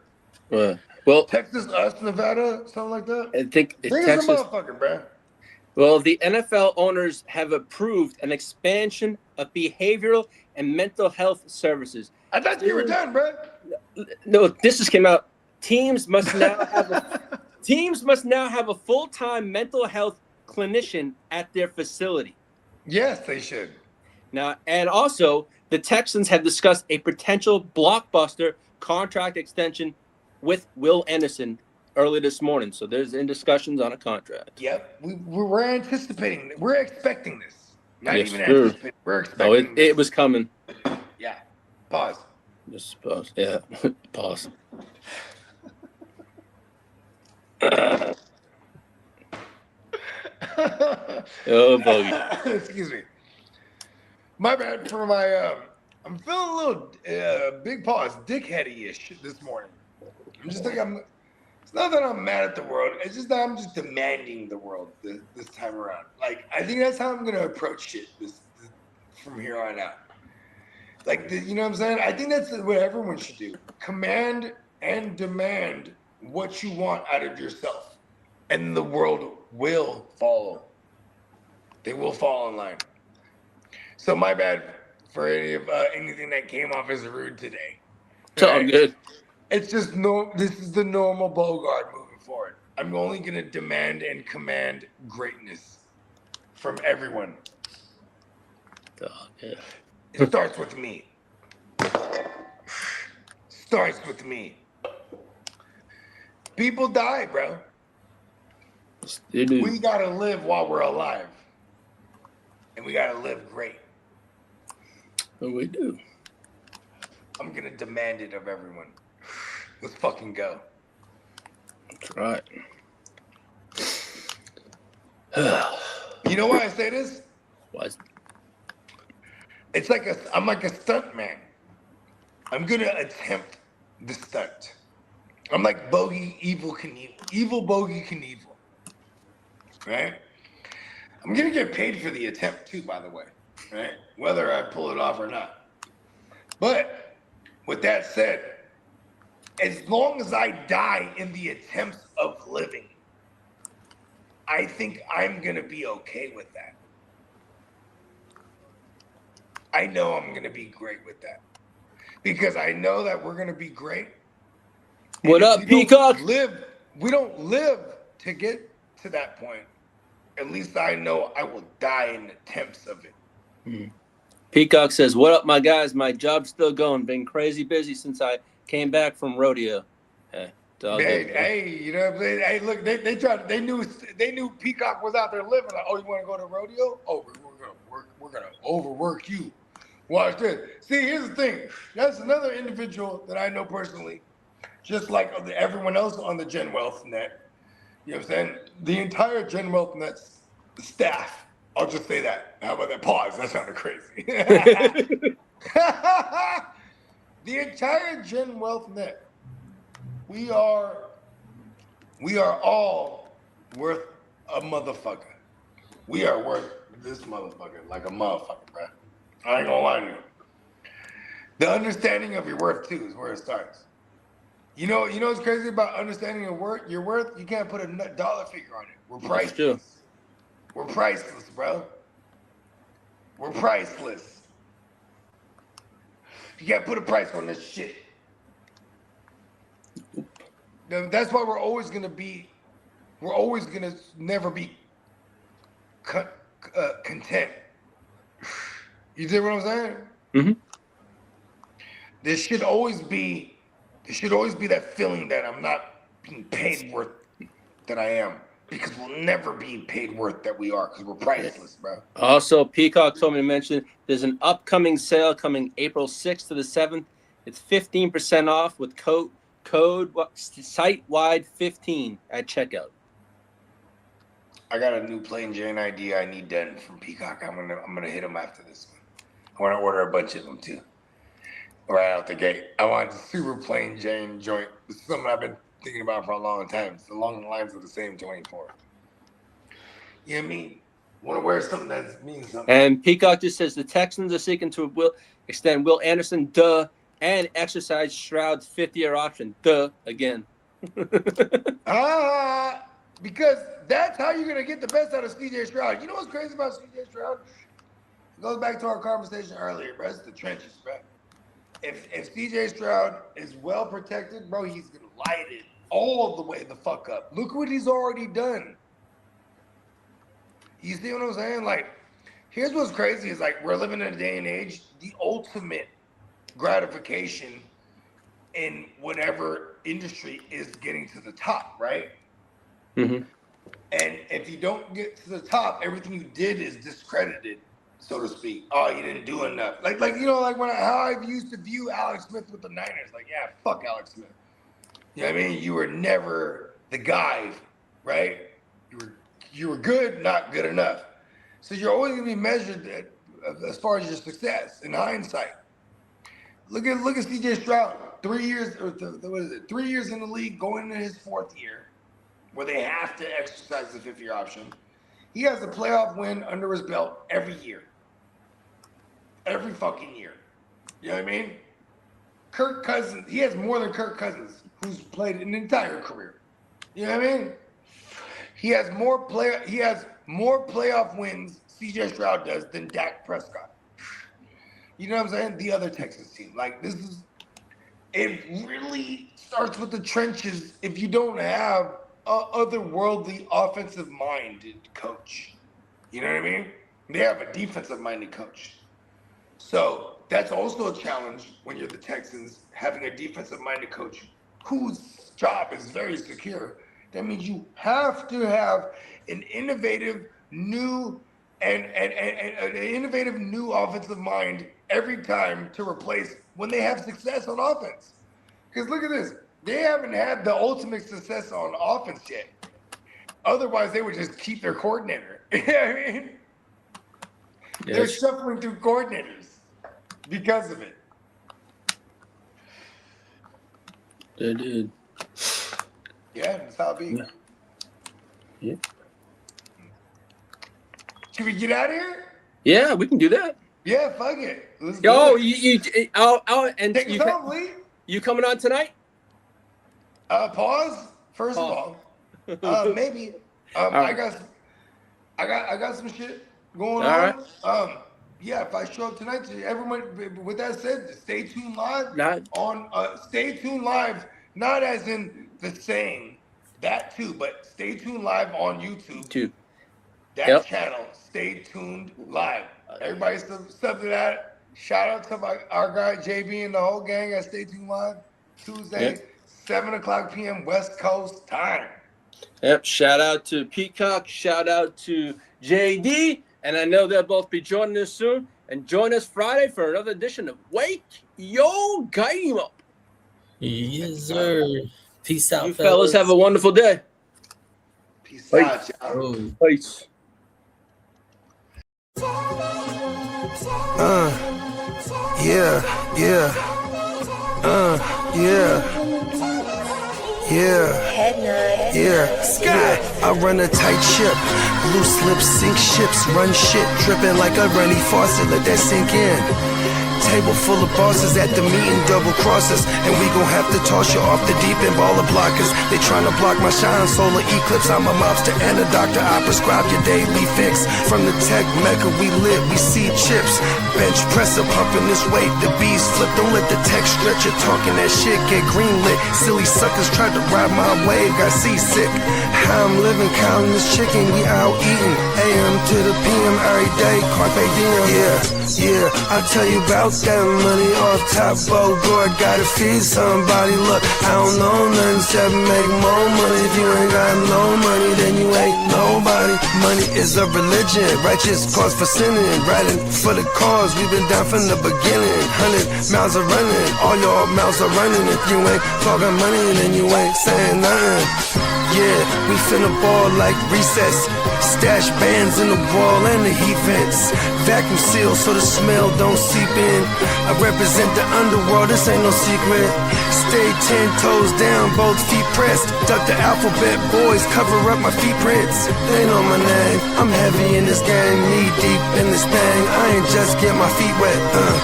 Well, Texas, us, Nevada, something like that. I think Bring us Texas. a motherfucker, bro. Well, the NFL owners have approved an expansion of behavioral and mental health services. I thought you were done, bro. No, this just came out. Teams must now have a full-time mental health clinician at their facility. Yes, they should. Now, and also, the Texans have discussed a potential blockbuster contract extension with Will Anderson early this morning. So there's in discussions on a contract. Yep, we're anticipating. We're expecting this. Not Yes, even sir. anticipating. We're expecting. No, it this. was coming. Yeah. Pause. Just pause. Yeah, pause. Oh, bogey. Excuse me. My bad for my. I'm feeling a little big pause, dickheady-ish this morning. I'm just like It's not that I'm mad at the world. It's just that I'm just demanding the world this time around. Like I think that's how I'm gonna approach shit this from here on out. Like you know what I'm saying? I think that's what everyone should do. Command and demand what you want out of yourself, and the world will follow. They will fall in line. So my bad for anything that came off as rude today. It's all good. It's just this is the normal Bogart moving forward. I'm only gonna demand and command greatness from everyone. Oh, yeah. It starts with me. Starts with me. People die, bro. We gotta live while we're alive. And we gotta live great. We do. I'm gonna demand it of everyone. Let's fucking go. That's right. You know why I say this? What? It's like I'm like a stunt man. I'm gonna attempt the stunt. I'm like Bogey Evil Knievel. Evil Bogey Knievel. Right? I'm gonna get paid for the attempt too, by the way. Right? Whether I pull it off or not. But with that said, as long as I die in the attempts of living, I think I'm gonna be okay with that. I know I'm gonna be great with that. Because I know that we're gonna be great. What up, Peacock? We don't live to get to that point. At least I know I will die in attempts of it. Peacock says, "What up, my guys? My job's still going. Been crazy busy since I came back from rodeo." Hey, you know what I'm saying? Hey, look, they knew Peacock was out there living. Like, oh, you want to go to rodeo? Oh, we're gonna overwork you. Watch this. See, here's the thing. That's another individual that I know personally, just like everyone else on the Gen Wealth Net. You know what I'm saying? The entire Gen Wealth Net staff. I'll just say that. How about that? Pause. That sounded crazy. The entire Gen Wealth Net. We are all worth a motherfucker. We are worth this motherfucker like a motherfucker, bro. I ain't gonna lie to you. The understanding of your worth too is where it starts. You know what's crazy about understanding your worth? Your worth, you can't put a dollar figure on it. We're priceless. We're priceless, bro. We're priceless. You can't put a price on this shit. That's why we're always gonna never be content. You see what I'm saying? Mm-hmm. There should always be that feeling that I'm not being paid worth that I am. Because we'll never be paid worth that we are, because we're priceless, bro. Also, Peacock told me to mention there's an upcoming sale coming April 6th to the 7th. It's 15% off with code site-wide 15 at checkout. I got a new plain Jane ID I need done from Peacock. I'm gonna hit them after this one. I want to order a bunch of them too. Right out the gate. I want the super plain Jane joint. This is something I've been thinking about for a long time. It's along the lines of the same 24. You know what I mean? Want to wear something that means something. And Peacock just says the Texans are seeking to extend Will Anderson, and exercise Stroud's 5th-year option, again. Because that's how you're gonna get the best out of CJ Stroud. You know what's crazy about CJ Stroud? It goes back to our conversation earlier, bro. It's the trenches, bro. If CJ Stroud is well protected, bro, he's gonna light it all the way the fuck up. Look what he's already done. You see what I'm saying? Like, here's what's crazy is like we're living in a day and age, the ultimate gratification in whatever industry is getting to the top, right? Mm-hmm. And if you don't get to the top, everything you did is discredited, so to speak. Oh, you didn't do enough. Like you know, like how I used to view Alex Smith with the Niners. Like, yeah, fuck Alex Smith. You know what I mean? You were never the guy, right? You were good, not good enough. So you're always gonna be measured as far as your success in hindsight. Look at CJ Stroud. 3 years, or what is it? 3 years in the league, going into his 4th year, where they have to exercise the 5th-year option. He has a playoff win under his belt every year. Every fucking year. You know what I mean? Kirk Cousins, he has more than Kirk Cousins, who's played an entire career. You know what I mean? He has more playoff wins, CJ Stroud does, than Dak Prescott. You know what I'm saying? The other Texas team. Like, it really starts with the trenches if you don't have an otherworldly offensive-minded coach. You know what I mean? They have a defensive-minded coach. So that's also a challenge when you're the Texans, having a defensive-minded coach whose job is very secure. That means you have to have an innovative new offensive mind every time to replace when they have success on offense. Because look at this. They haven't had the ultimate success on offense yet. Otherwise, they would just keep their coordinator. You know what I mean? Yes. They're shuffling through coordinators because of it. They did. Yeah, that's how it be. Yeah. Should we get out of here? Yeah, we can do that. Yeah, fuck it. Let's Yo, do it. and Take us home, Lee. You coming on tonight? Pause. First of all, maybe. Right. I got some shit going all on. Right. Yeah, if I show up tonight, everyone. With that said, stay tuned live Stay tuned live, not as in the saying that too, but stay tuned live on YouTube. That channel. Stay tuned live. Everybody sub to that. Shout out to our guy JB and the whole gang at Stay Tuned Live. Tuesday, 7:00 p.m. West Coast time. Yep. Shout out to Peacock. Shout out to JD. And I know they'll both be joining us soon. And join us Friday for another edition of Wake Your Game Up. Yes, sir. Peace out, you fellas. Have a wonderful day. Peace out, y'all. Peace. Sky, I run a tight ship. Loose lips sink ships, run shit, dripping like a runny faucet. Let that sink in. Table full of bosses at the meeting, double crosses, and we gon' have to toss you off the deep end. Baller blockers, they tryna block my shine. Solar eclipse, I'm a mobster and a doctor. I prescribe your daily fix. From the tech mecca, we lit, we see chips. Bench presser pumping this weight, the bees flip. Don't let the tech stretch you talking that shit, get greenlit. Silly suckers tried to ride my wave, got seasick. How I'm living, counting this chicken, we out eating. AM to the PM every day, carpe diem. Yeah, I'll tell you about that money off top. Bogart, gotta feed somebody. Look, I don't know nothing except make more money. If you ain't got no money, then you ain't nobody. Money is a religion, righteous cause for sinning. Riding for the cause, we've been down from the beginning. 100 miles are running, all your mouths are running. If you ain't talking money, then you ain't saying nothing. Yeah, we finna ball like recess. Stash bands in the wall and the heat vents. Vacuum sealed so the smell don't seep in. I represent the underworld, this ain't no secret. Stay 10 toes down, both feet pressed. Duck the alphabet, boys, cover up my feet prints. They know my name, I'm heavy in this game, knee deep in this thing. I ain't just get my feet wet.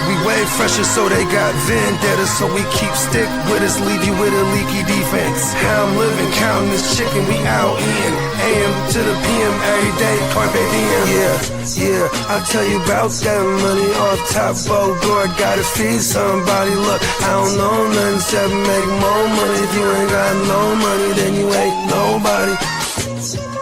We way fresher, so they got vendetta. So we keep stick with us, leave you with a leaky defense. How I'm living, counting this chicken, we out in AM to the PM every day, carpe diem. Yeah, I'll tell you about that money off top. Bogart gotta feed somebody. Look, I don't know nothing except make more money. If you ain't got no money, then you ain't nobody.